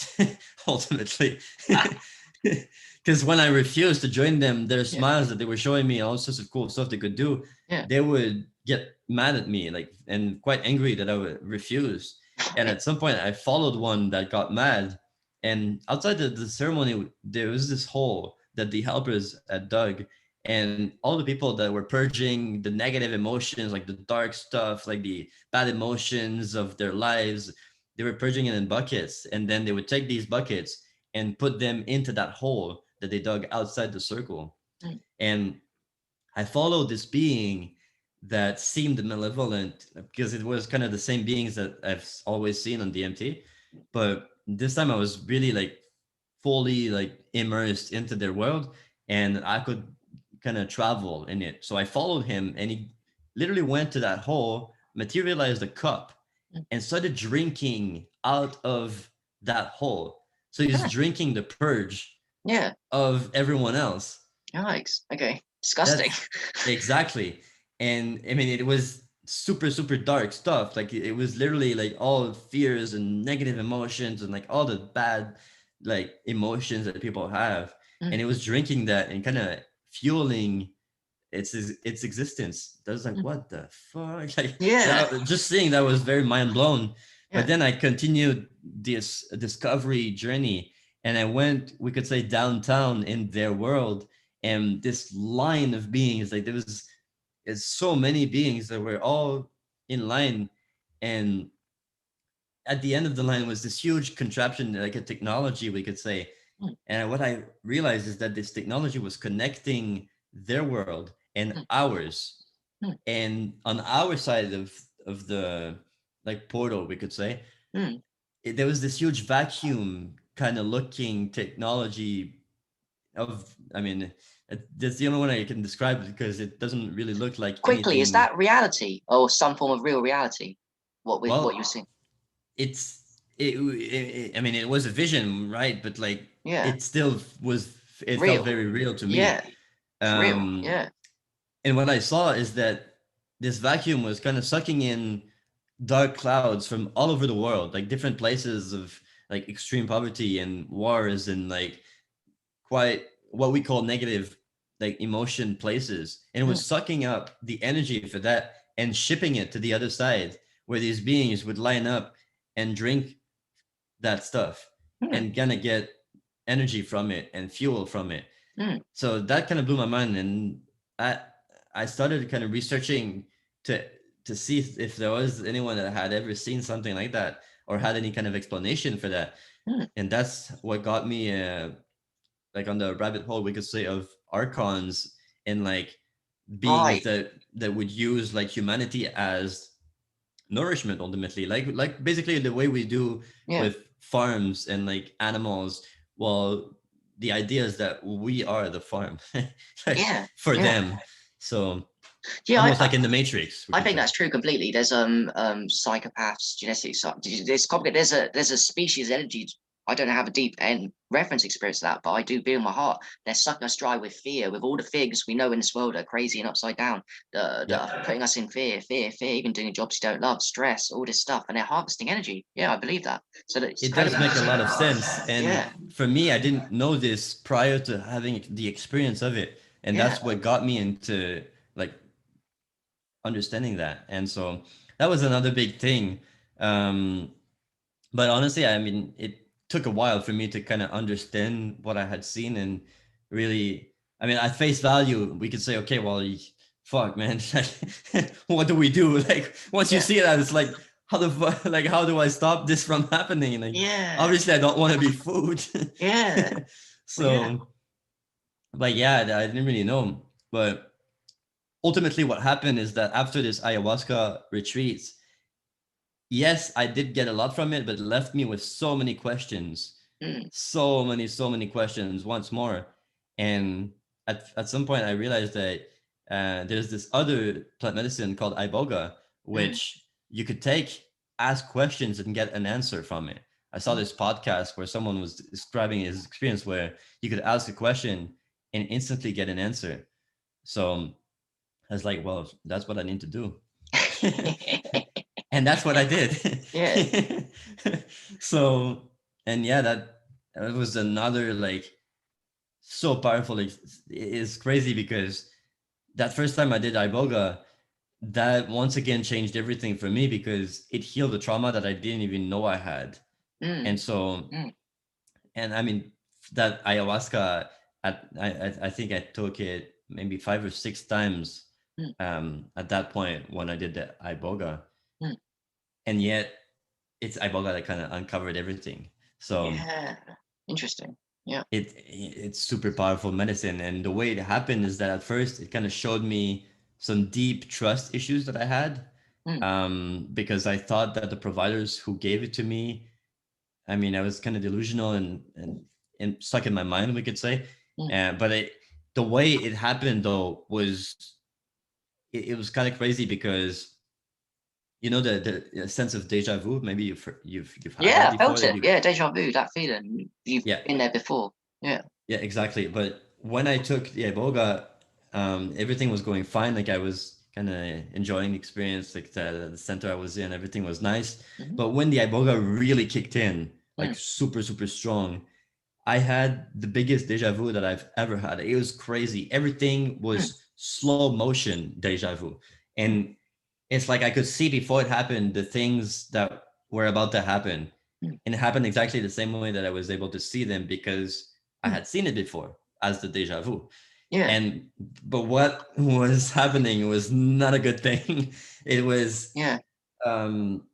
ultimately. Because when I refused to join them, their
Yeah.
smiles that they were showing me, all sorts of cool stuff they could do,
Yeah.
they would get mad at me, like, and quite angry that I would refuse. And
Right.
at some point, I followed one that got mad. And outside the ceremony, there was this hole that the helpers had dug. and all the people that were purging the negative emotions, like the dark stuff, like the bad emotions of their lives, they were purging it in buckets, and then they would take these buckets and put them into that hole that they dug outside the circle.
Mm.
And I followed this being that seemed malevolent because it was kind of the same beings that I've always seen on DMT, but this time I was really like fully like immersed into their world, and I could kind of travel in it. So I followed him, and he literally went to that hole, materialized a cup,
Mm.
and started drinking out of that hole. So he's
Yeah.
drinking the purge
Yeah.
of everyone else.
Yikes. Okay. Disgusting.
That's exactly. And I mean, it was super, super dark stuff. Like it was literally like all fears and negative emotions and like all the bad like emotions that people have. And
Mm.
it was drinking that and kind of fueling its existence. That was like,
Mm.
what the fuck? Like
Yeah.
that, just seeing that was very mind blown. But
Yeah.
then I continued this discovery journey, and I went, we could say, downtown in their world, and this line of beings, like there was so many beings that were all in line, and at the end of the line was this huge contraption, like a technology, we could say.
Mm.
And what I realized is that this technology was connecting their world and
Mm.
ours.
Mm.
And on our side of the like portal, we could say,
Mm.
there was this huge vacuum kind of looking technology of, I mean, that's the only one I can describe because it doesn't really look like
Quickly, is
anything.
that reality or some form of real reality? What you're
Well,
seeing?
I mean, it was a vision, right? But like
Yeah.
it still was, it felt
Real.
very real to me.
Yeah. It's real.
um
Yeah.
and what I saw is that this vacuum was kind of sucking in dark clouds from all over the world, like different places of like extreme poverty and wars and like quite what we call negative like emotion places, and it
Mm.
was sucking up the energy for that and shipping it to the other side where these beings would line up and drink that stuff
Mm.
and gonna get energy from it and fuel from it.
Mm.
So that kind of blew my mind, and I I started kind of researching to to see if there was anyone that had ever seen something like that or had any kind of explanation for that.
Mm.
And that's what got me like on the rabbit hole, we could say, of archons and like beings
Right.
that would use like humanity as nourishment ultimately, like basically the way we do
Yeah.
with farms and like animals. Well, the idea is that we are the farm like,
Yeah.
for
Yeah.
them. So
Yeah.
almost like in the Matrix, we
I
could
think
say.
that's true completely. There's psychopaths, genetics. There's complicated. There's a species of energy. I don't have a deep end reference experience of that, but I do feel in my heart they're sucking us dry with fear, with all the things we know in this world are crazy and upside down, that are
Yep.
putting us in fear, even doing jobs you don't love, stress, all this stuff, and they're harvesting energy. Yeah, I believe that. So that's
It
kind
does make a lot of
of
sense, and
yeah,
for me, I didn't know this prior to having the experience of it, and
yeah.
that's what got me into like understanding that. And so that was another big thing. um but honestly, I mean, it took a while for me to kind of understand what I had seen and really, I mean, at face value, we could say, okay, well, fuck, man, like, what do we do? Like, once you
Yeah,
see that, it's like, how the fuck, like, how do I stop this from happening? Like,
yeah,
obviously, I don't want to be food.
yeah, yeah.
So, but yeah, I didn't really know. But ultimately, what happened is that after this ayahuasca retreats, yes, I did get a lot from it, but it left me with so many questions,
Mm.
so many questions once more. And at some point, I realized that there's this other plant medicine called iboga,
Mm.
which you could take, ask questions, and get an answer from it. I saw
Mm.
this podcast where someone was describing his experience where you could ask a question and instantly get an answer. So I was like, well, that's what I need to do. And that's what I did.
Yeah.
So, and yeah, that was another like so powerful. It's crazy because that first time I did iboga, that once again changed everything for me because it healed the trauma that I didn't even know I had.
Mm.
And so,
Mm.
and I mean, that ayahuasca, I think I took it maybe 5 or 6 times
Mm.
at that point when I did the iboga,
Mm.
and yet it's iboga that kind of uncovered everything. So
Yeah. Interesting. Yeah.
it's super powerful medicine, and the way it happened is that at first it kind of showed me some deep trust issues that I had,
Mm.
because I thought that the providers who gave it to me, I mean, I was kind of delusional and stuck in my mind, we could say.
Mm.
But the way it happened though was it was kind of crazy because you know the sense of deja vu. Maybe you've had that
Yeah, I
before.
felt
That
it.
you
Yeah, deja vu, that feeling. You've
yeah
been there before. Yeah.
yeah exactly. But when I took the iboga, everything was going fine. Like I was kind of enjoying the experience. Like the center I was in, everything was nice.
Mm-hmm.
But when the iboga really kicked in, like
Mm.
super strong, I had the biggest deja vu that I've ever had. It was crazy. Everything
Mm.
was slow motion deja vu.
Mm.
And it's like I could see before it happened the things that were about to happen.
Mm.
And it happened exactly the same way that I was able to see them because I
Mm.
had seen it before as the deja vu.
Yeah.
And but what was happening was not a good thing. It was
Yeah.
um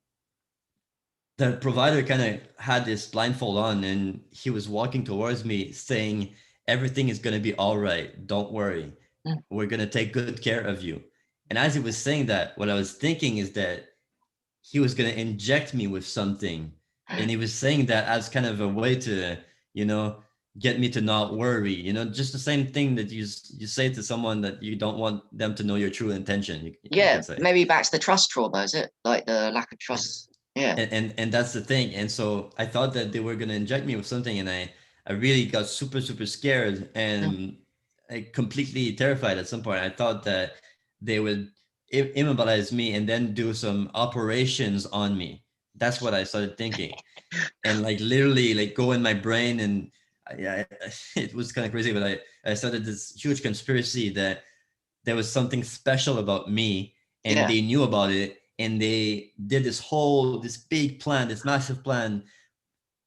the provider kind of had this blindfold on and he was walking towards me saying everything is going to be all right, don't worry,
Mm.
we're going to take good care of you. And as he was saying that, what I was thinking is that he was going to inject me with something, and he was saying that as kind of a way to, you know, get me to not worry, just the same thing that you say to someone that you don't want them to know your true intention, you
Yeah.
could say.
Maybe back to the trust trauma, is it? Like the lack of trust. Yeah.
And that's the thing. And so I thought that they were going to inject me with something, and I really got super scared
Mm.
and I completely terrified at some point. I thought that they would immobilize me and then do some operations on me. That's what I started thinking, and like literally like go in my brain. And it was kind of crazy, but I started this huge conspiracy that there was something special about me and
Yeah.
they knew about it, and they did this big plan, this massive plan,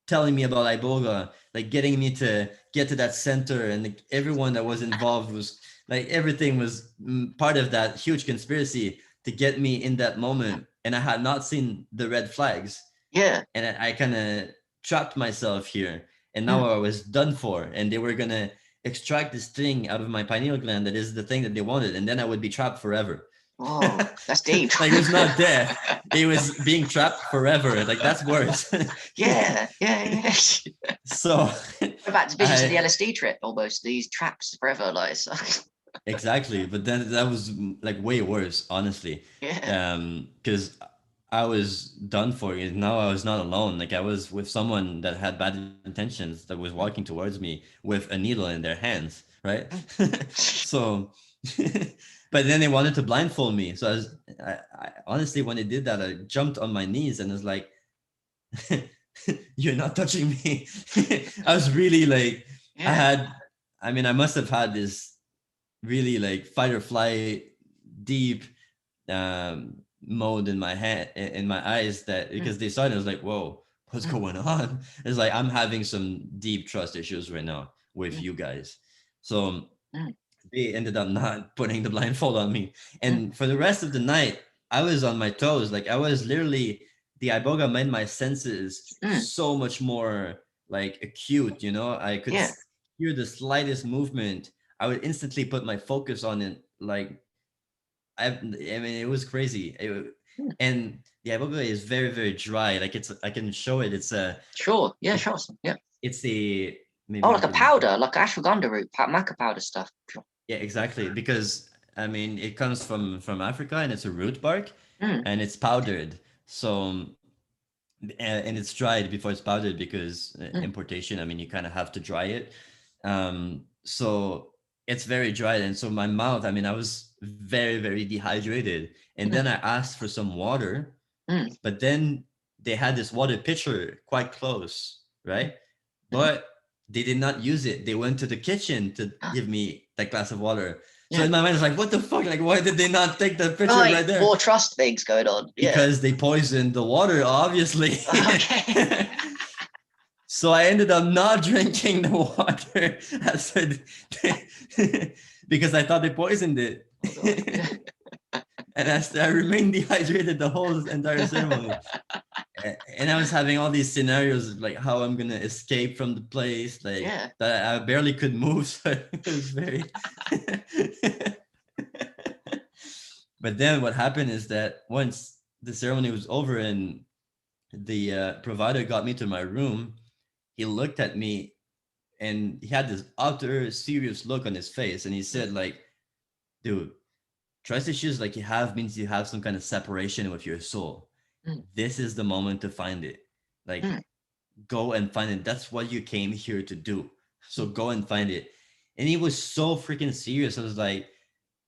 telling me about iboga, like getting me to get to that center, and like, everyone that was involved was like everything was part of that huge conspiracy to get me in that moment. And I had not seen the red flags,
Yeah.
and I kind of trapped myself here, and now
Mm.
I was done for, and they were gonna extract this thing out of my pineal gland that is the thing that they wanted, and then I would be trapped forever.
Whoa, that's deep.
Like it was not death, it was being trapped forever. Like that's worse.
Yeah. Yeah. Yeah.
So
Go back to visions of the
I
LSD trip almost. These traps forever, like so.
exactly, but then that was like way worse, honestly.
Yeah.
Because I was done for it. Now I was not alone. Like I was with someone that had bad intentions, that was walking towards me with a needle in their hands, right? So, but then they wanted to blindfold me. So I honestly, when they did that, I jumped on my knees and was like, "You're not touching me." I was really like, I
Yeah.
had, I mean, I must have had this really like fight or flight deep mode in my head, in my eyes, that
Mm.
because they saw it, I was like, whoa, what's
Mm.
going on? It's like I'm having some deep trust issues right now with
Mm.
you guys. So
Mm.
they ended up not putting the blindfold on me,
Mm.
and for the rest of the night I was on my toes. Like I was literally, the iboga made my senses
Mm.
so much more like acute. I could
Yeah.
hear the slightest movement, I would instantly put my focus on it. Like I mean, it was crazy.
Mm.
And the iboga is very dry. Like I can show it.
Sure. Yeah.
It,
Sure. Yeah.
it's a
Oh,
maybe we
like a
can.
powder, like ashwagandha root, maca powder stuff. Sure.
Yeah, exactly. Because I mean, it comes from Africa, and it's a root bark,
Mm.
and it's powdered. So and it's dried before it's powdered because
Mm.
importation. I mean, you kind of have to dry it. So it's very dry, and so my mouth. I mean, I was very dehydrated, and
Mm.
then I asked for some water,
Mm.
but then they had this water pitcher quite close,
Mm.
right?
Mm.
But they did not use it. They went to the kitchen to
Ah,
give me that glass of water. So
yeah.
in my mind, it's like, what the fuck? Like, why did they not take the pitcher
Right.
right there?
More trust things going on. Yeah.
Because they poisoned the water, obviously.
Okay.
So I ended up not drinking the water. I said, because I thought they poisoned it.
Oh God. Yeah.
And I remained dehydrated the whole entire ceremony. And I was having all these scenarios like how I'm gonna escape from the place, like
Yeah.
that I barely could move. So it was very. But then what happened is that once the ceremony was over and the provider got me to my room, he looked at me and he had this utter serious look on his face, and he said, like, "Dude, trust issues like you have means you have some kind of separation with your soul.
Mm.
This is the moment to find it. Like,
Mm.
go and find it. That's what you came here to do. So
Mm.
go and find it." And he was so freaking serious. I was like,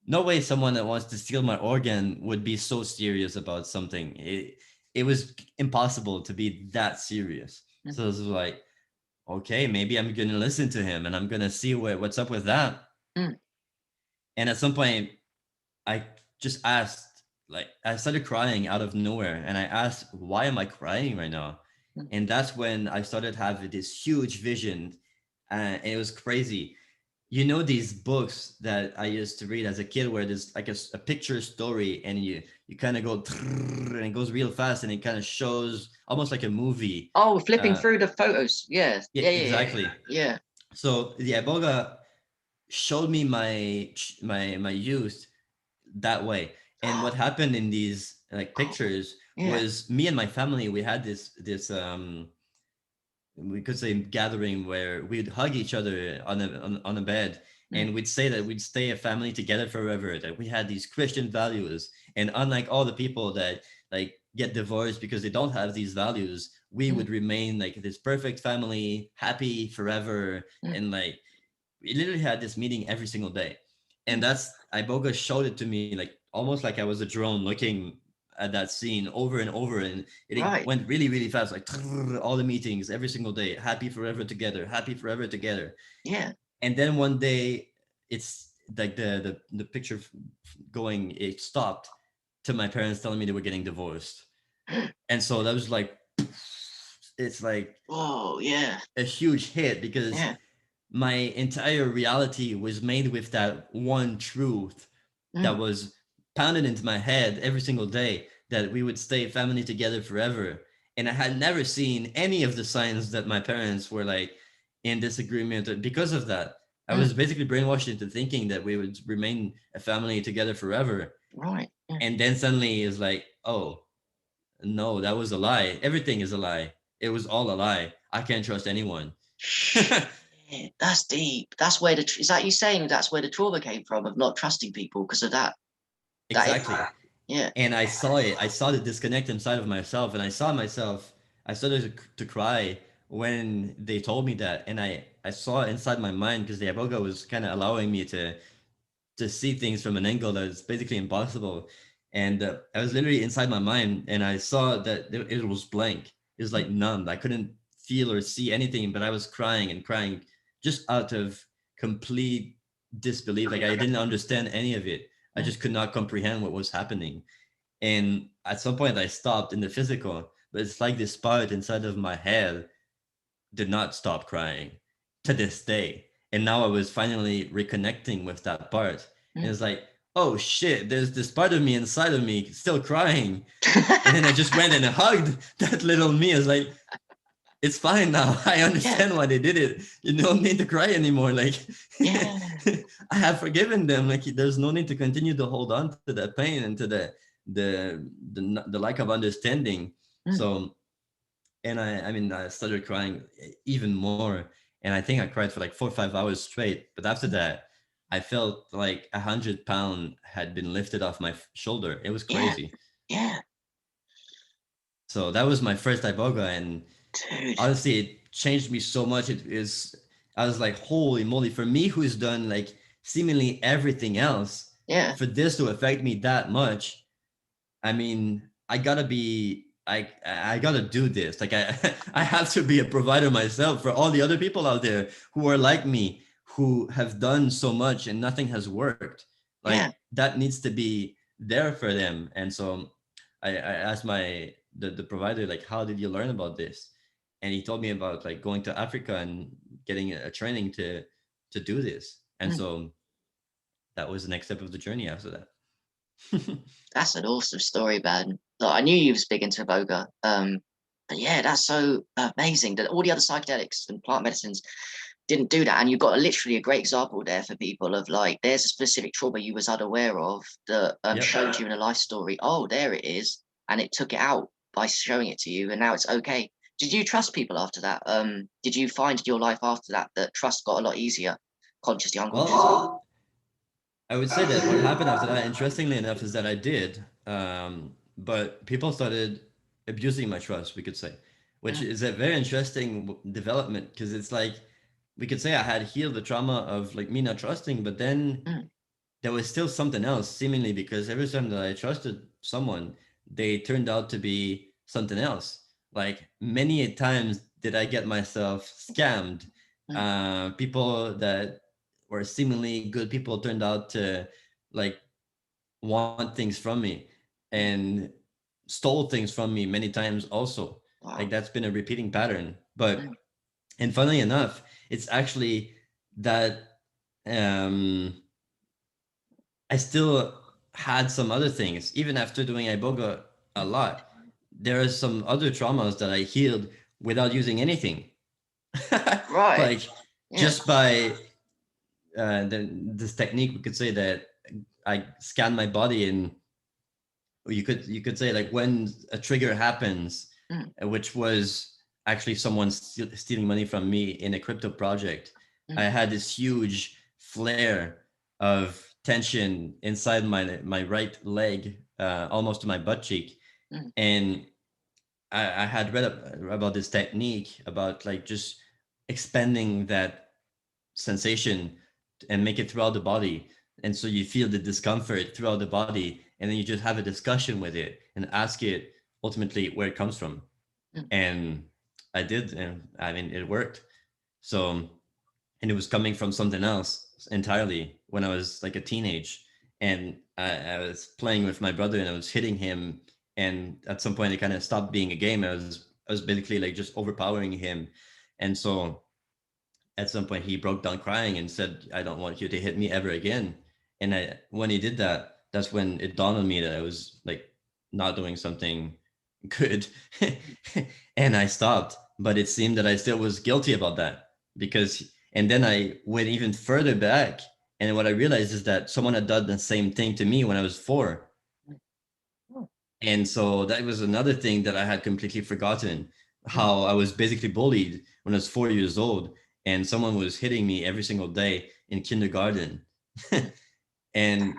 no way someone that wants to steal my organ would be so serious about something. It was impossible to be that serious.
Mm.
So I was like, okay, maybe I'm gonna listen to him and I'm gonna see what's up with that.
Mm.
And at some point, I just asked, like, I started crying out of nowhere, and I asked, why am I crying right now?
Mm.
And that's when I started having this huge vision, and it was crazy. You know these books that I used to read as a kid, where there's like a picture story, and you kind of go and it goes real fast, and it kind of shows almost like a movie.
Oh, flipping
Uh,
through the photos. Yeah.
yeah,
Yeah. Yeah. Yeah.
exactly.
Yeah.
So the Iboga showed me my youth that way. And what happened in these like
Oh,
pictures
yeah.
was me and my family. We had this we could say gathering where we'd hug each other on a bed,
Mm.
and we'd say that we'd stay a family together forever, that we had these Christian values, and unlike all the people that like get divorced because they don't have these values, we
Mm.
would remain like this perfect family, happy forever.
Mm.
And like we literally had this meeting every single day. And
Mm.
that's Iboga showed it to me like almost like I was a drone looking at that scene over and over, and it
Right.
went really really fast, like all the meetings every single day, happy forever together, happy forever together.
Yeah.
And then one day it's like the picture going, it stopped to my parents telling me they were getting divorced. And so that was like, it's like
Oh, yeah.
a huge hit, because
Yeah.
my entire reality was made with that one truth that
Mm.
was pounded into my head every single day, that we would stay family together forever. And I had never seen any of the signs that my parents were like in disagreement. Because of that, I was
Mm.
basically brainwashed into thinking that we would remain a family together forever.
Right. Yeah.
And then suddenly it's like, oh no, that was a lie. Everything is a lie. It was all a lie. I can't trust anyone.
Shit, that's deep. That's where is that you saying that's where the trauma came from of not trusting people because of that? That is,
Exactly.
yeah.
And I saw it. I saw the disconnect inside of myself, and I saw myself. I started to cry when they told me that, and I saw it inside my mind, because the Iboga was kind of allowing me to see things from an angle that is basically impossible. And I was literally inside my mind, and I saw that it was blank. It was like numb. I couldn't feel or see anything, but I was crying and crying just out of complete disbelief. Like I didn't understand any of it. I
Mm.
just could not comprehend what was happening. And at some point, I stopped in the physical, but it's like this part inside of my head did not stop crying to this day. And now I was finally reconnecting with that part. And
Mm.
it's like, oh shit, there's this part of me inside of me still crying. And then I just went and hugged that little me. I was like, it's fine now. I
Yeah.
understand why they did it. You don't need to cry anymore. Like,
Yeah.
I have forgiven them. Like, there's no need to continue to hold on to that pain and to the lack of understanding.
Mm.
So, and I mean, I started crying even more, and I think I cried for like 4 or 5 hours straight. But after that, I felt like 100 pound had been lifted off my shoulder. It was
Yeah.
crazy.
Yeah.
So that was my first iboga, and
Dude.
honestly, it changed me so much. It is, I was like, holy moly! For me, who's done like seemingly everything else,
Yeah.
for this to affect me that much, I mean, I gotta be, I gotta do this. Like I have to be a provider myself for all the other people out there who are like me, who have done so much and nothing has worked. Like
Yeah.
that needs to be there for them. And so I asked the provider, like, how did you learn about this? And he told me about like going to Africa and getting a training to do this. And
Mm.
so that was the next step of the journey after that.
That's an awesome story, man. Like, I knew you was big into Iboga. But yeah, that's so amazing that all the other psychedelics and plant medicines didn't do that. And you've got literally a great example there for people of like, there's a specific trauma you was unaware of that
Yep.
showed you in a life story. Oh, there it is. And it took it out by showing it to you. And now it's okay. Did you trust people after that? Did you find in your life after that that trust got a lot easier, consciously, unconsciously?
Well, I would say that what happened after that, interestingly enough, is that I did, but people started abusing my trust, we could say, which is a very interesting development, because it's like we could say I had healed the trauma of like me not trusting, but then there was still something else, seemingly, because every time that I trusted someone, they turned out to be something else. Like many a times did I get myself scammed. People that were seemingly good people turned out to like want things from me and stole things from me many times also.
Wow.
Like that's been a repeating pattern. But and funnily enough, it's actually that I still had some other things, even after doing Iboga a lot. There are some other traumas that I healed without using anything.
Right.
Like just by this technique, we could say that I scan my body, and you could say like when a trigger happens, which was actually someone stealing money from me in a crypto project. I had this huge flare of tension inside my right leg, almost to my butt cheek, and I had read about this technique about like just expanding that sensation and make it throughout the body, and so you feel the discomfort throughout the body, and then you just have a discussion with it and ask it ultimately where it comes from. And I did, and I mean it worked. So, and it was coming from something else entirely when I was like a teenage, and I was playing with my brother and I was hitting him, and at some point it kind of stopped being a game. I was basically like just overpowering him, and so at some point he broke down crying and said, "I don't want you to hit me ever again." And when he did that, that's when it dawned on me that I was like not doing something good. And I stopped, but it seemed that I still was guilty about that, because and then I went even further back, and what I realized is that someone had done the same thing to me when I was 4. And so that was another thing that I had completely forgotten, how I was basically bullied when I was 4 years old, and someone was hitting me every single day in kindergarten. And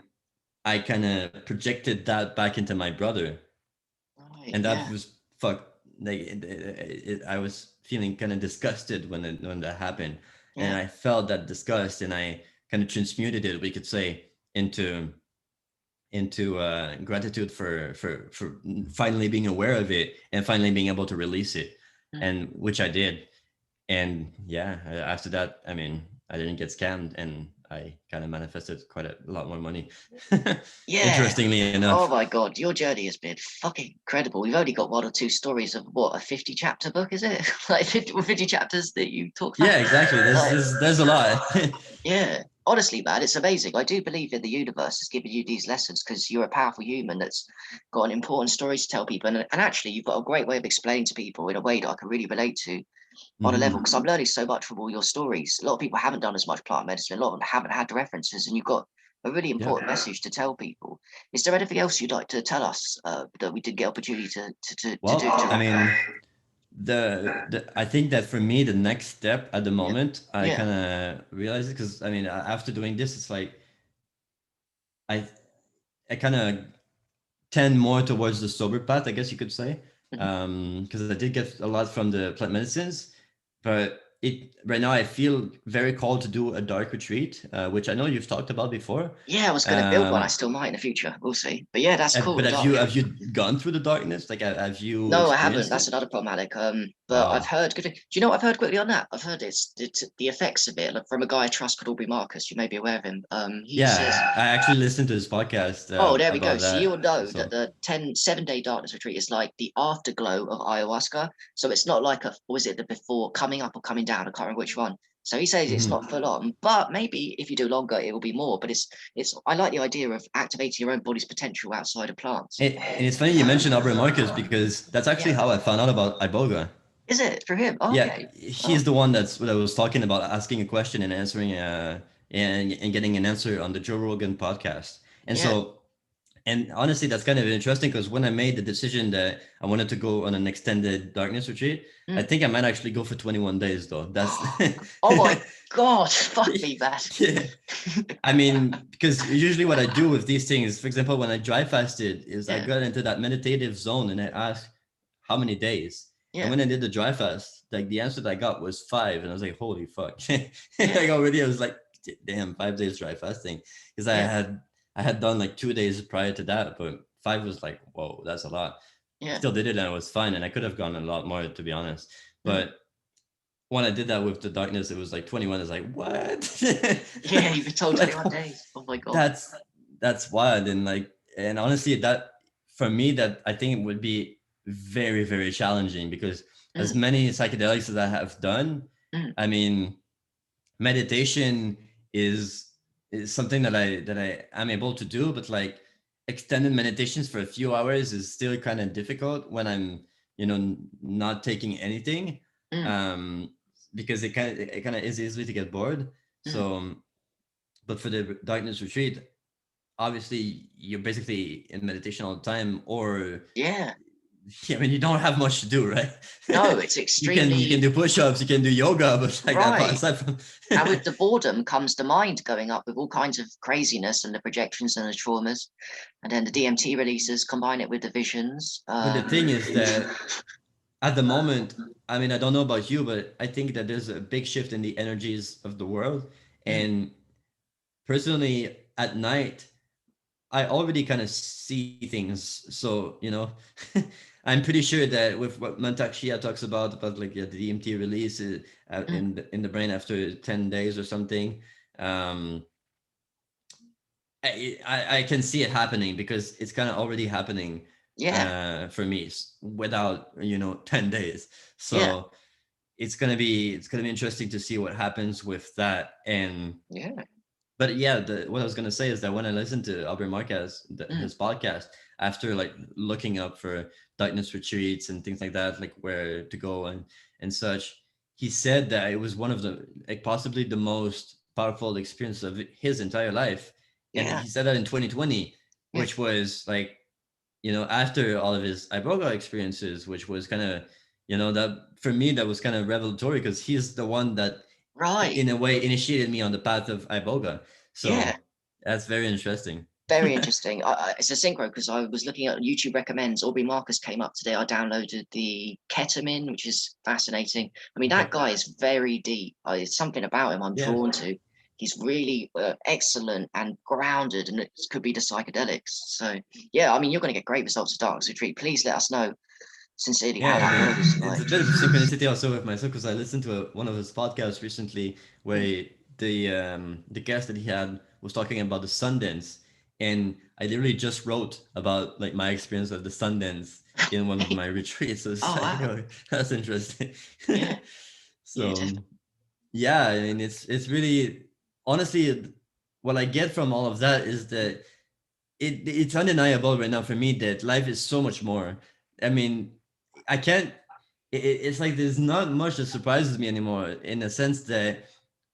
I kind of projected that back into my brother. And that was I was feeling kind of disgusted when that happened. And I felt that disgust, and I kind of transmuted it, we could say, into gratitude for finally being aware of it and finally being able to release it, and which I did. And yeah, after that, I mean, I didn't get scammed, and I kind of manifested quite a lot more money. Interestingly enough.
Oh my God, your journey has been fucking incredible. We've only got 1 or 2 stories of what, a 50 chapter book, is it? Like 50 chapters that you talk about?
Yeah, exactly. There's a lot.
Yeah, honestly, man, it's amazing. I do believe in the universe has given you these lessons because you're a powerful human that's got an important story to tell people. And actually, you've got a great way of explaining to people in a way that I can really relate to on a level, because I'm learning so much from all your stories. A lot of people haven't done as much plant medicine. A lot of them haven't had the references, and you've got a really important message to tell people. Is there anything else you'd like to tell us that we did get opportunity to do?
I mean, I think that for me, the next step at the moment, I kind of realize it, because I mean, after doing this, it's like I kind of tend more towards the sober path, I guess you could say, because I did get a lot from the plant medicines, but right now I feel very called to do a dark retreat, which I know you've talked about before.
Yeah, I was going to build one. I still might in the future. We'll see. But yeah, that's cool.
But have you gone through the darkness? Like, have you?
No, I haven't. That's another problem, Alek. But
Wow.
I've heard good. Do you know what I've heard quickly on that? I've heard it's the effects of it, like, from a guy I trust called Aubrey Marcus. You may be aware of him. He says,
I actually listened to his podcast.
oh, there we go.
That,
so you'll know that the 7-day darkness retreat is like the afterglow of ayahuasca. So it's not like was it the before coming up or coming down? I can't remember which one. So he says it's
Mhm.
not full on, but maybe if you do longer, it will be more. But it's I like the idea of activating your own body's potential outside of plants.
And it's funny you mentioned Aubrey Marcus because that's actually
Yeah,
how I found out about iboga.
is it for him? Oh,
Yeah,
okay. Oh,
he's the one that was talking about asking a question and answering and getting an answer on the Joe Rogan podcast. And
yeah.
so, and honestly, that's kind of interesting because when I made the decision that I wanted to go on an extended darkness retreat, I
Mm.
think I might actually go for 21 days though. That's
Oh my God, fuck me, man.
yeah. I mean, because usually what I do with these things, for example, when I dry fasted, is I
Yeah,
got into that meditative zone and I asked how many days. And
yeah,
when I did the dry fast, like the answer that I got was 5, and I was like, holy fuck!
yeah,
Like already, I was like, damn, 5 days dry fasting, because
yeah,
I had done like 2 days prior to that, but 5 was like, whoa, that's a lot.
yeah.
Still did it and it was fine, and I could have gone a lot more to be honest,
Mm.
but when I did that with the darkness, it was like 21. I was like, what?
Yeah, you've been told
Like,
21 days. Oh my God.
that's that's wild. And like, and honestly, that for me, that I think it would be very, very challenging because as
Mm,
many psychedelics as I have done,
mm,
I mean, meditation is is something that I am able to do, but like extended meditations for a few hours is still kind of difficult when I'm, not taking anything,
mm,
um, because it kind of is easily to get bored.
mm.
So, but for the darkness retreat, obviously you're basically in meditation all the time, or
Yeah.
I mean, you don't have much to do, right?
No, it's
You can
extremely
do push-ups, you can do yoga, but like that,
right.
aside from
And with the boredom comes the mind going up with all kinds of craziness and the projections and the traumas. And then the DMT releases, combine it with the visions.
But the thing is that at the moment, I mean, I don't know about you, but I think that there's a big shift in the energies of the world.
Mm,
And personally, at night, I already kind of see things. So, I'm pretty sure that with what Mantak Shia talks about like the DMT release
mm.
in the brain after 10 days or something, um, I can see it happening because it's kind of already happening
Yeah,
for me without 10 days.
yeah,
So it's gonna be interesting to see what happens with that. And
yeah.
but yeah, what I was gonna say is that when I listened to Albert Marquez,
Mm,
his podcast, after like looking up for darkness retreats and things like that, like where to go and such, he said that it was one of the like possibly the most powerful experience of his entire life, and
yeah,
he said that in 2020,
yeah.
which was like after all of his iboga experiences, which was kind of that for me that was kind of revelatory because he's the one that
Right.
in a way initiated me on the path of iboga.
Yeah.
So that's very interesting.
Very interesting. It's a synchro because I was looking at YouTube recommends. Aubrey Marcus came up today. I downloaded the ketamine, which is fascinating. I mean, that
Okay.
guy is very deep. It's something about him I'm
Yeah.
drawn to. He's really excellent and grounded, and it could be the psychedelics. So, yeah, I mean, you're going to get great results at Dark Retreat. Please let us know sincerely how
Yeah,
that goes.
it's
Like,
a bit of a synchronicity also with myself because I listened to one of his podcasts recently
mm,
where the guest that he had was talking about the Sundance, and I literally just wrote about like my experience of the Sundance in one of my retreats. So it's
oh
like,
wow,
oh, that's interesting.
yeah, yeah,
So yeah, I mean it's really honestly what I get from all of that is that it's undeniable right now for me that life is so much more. I mean, I can't. It's like there's not much that surprises me anymore in the sense that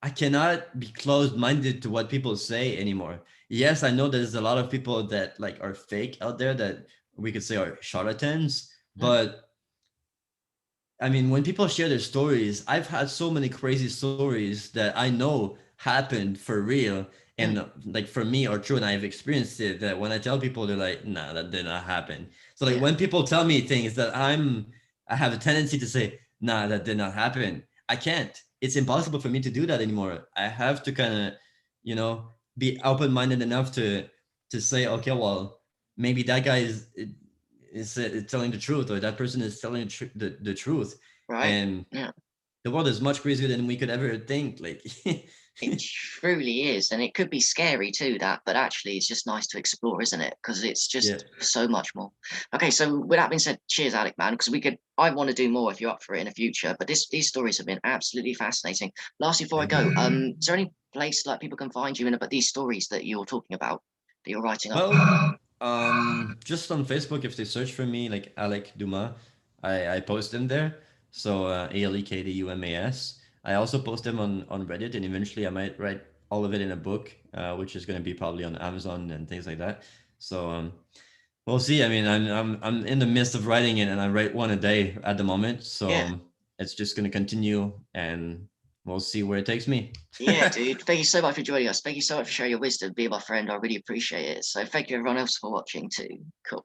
I cannot be closed-minded to what people say anymore. Yes, I know there's a lot of people that like are fake out there that we could say are charlatans,
mm,
but I mean, when people share their stories, I've had so many crazy stories that I know happened for real.
mm,
And like for me are true, and I've experienced it. That when I tell people, they're like, "Nah, that did not happen." So like
yeah,
when people tell me things that I have a tendency to say, "Nah, that did not happen." I can't. It's impossible for me to do that anymore. I have to kind of, be open-minded enough to say, okay, well, maybe that guy is telling the truth, or that person is telling the truth,
right,
and
yeah,
the world is much crazier than we could ever think. Like
It truly is, and it could be scary too, that, but actually it's just nice to explore, isn't it? Because it's
Yeah.
just so much more. Okay, so with that being said, cheers, Alec, man, because I want to do more if you're up for it in the future, but these stories have been absolutely fascinating. Lastly, before I
Thank you.
go, is there any place like people can find you in about these stories that you're talking about, that you're writing up?
Well, just on Facebook, if they search for me, like Alek Dumas, I post them there. So ALEKDUMAS. I also post them on Reddit, and eventually I might write all of it in a book, which is going to be probably on Amazon and things like that. So we'll see. I mean, I'm in the midst of writing it, and I write one a day at the moment. So
Yeah.
it's just going to continue, and we'll see where it takes me.
Yeah, dude. Thank you so much for joining us. Thank you so much for sharing your wisdom, being my friend. I really appreciate it. So thank you everyone else for watching too. Cool.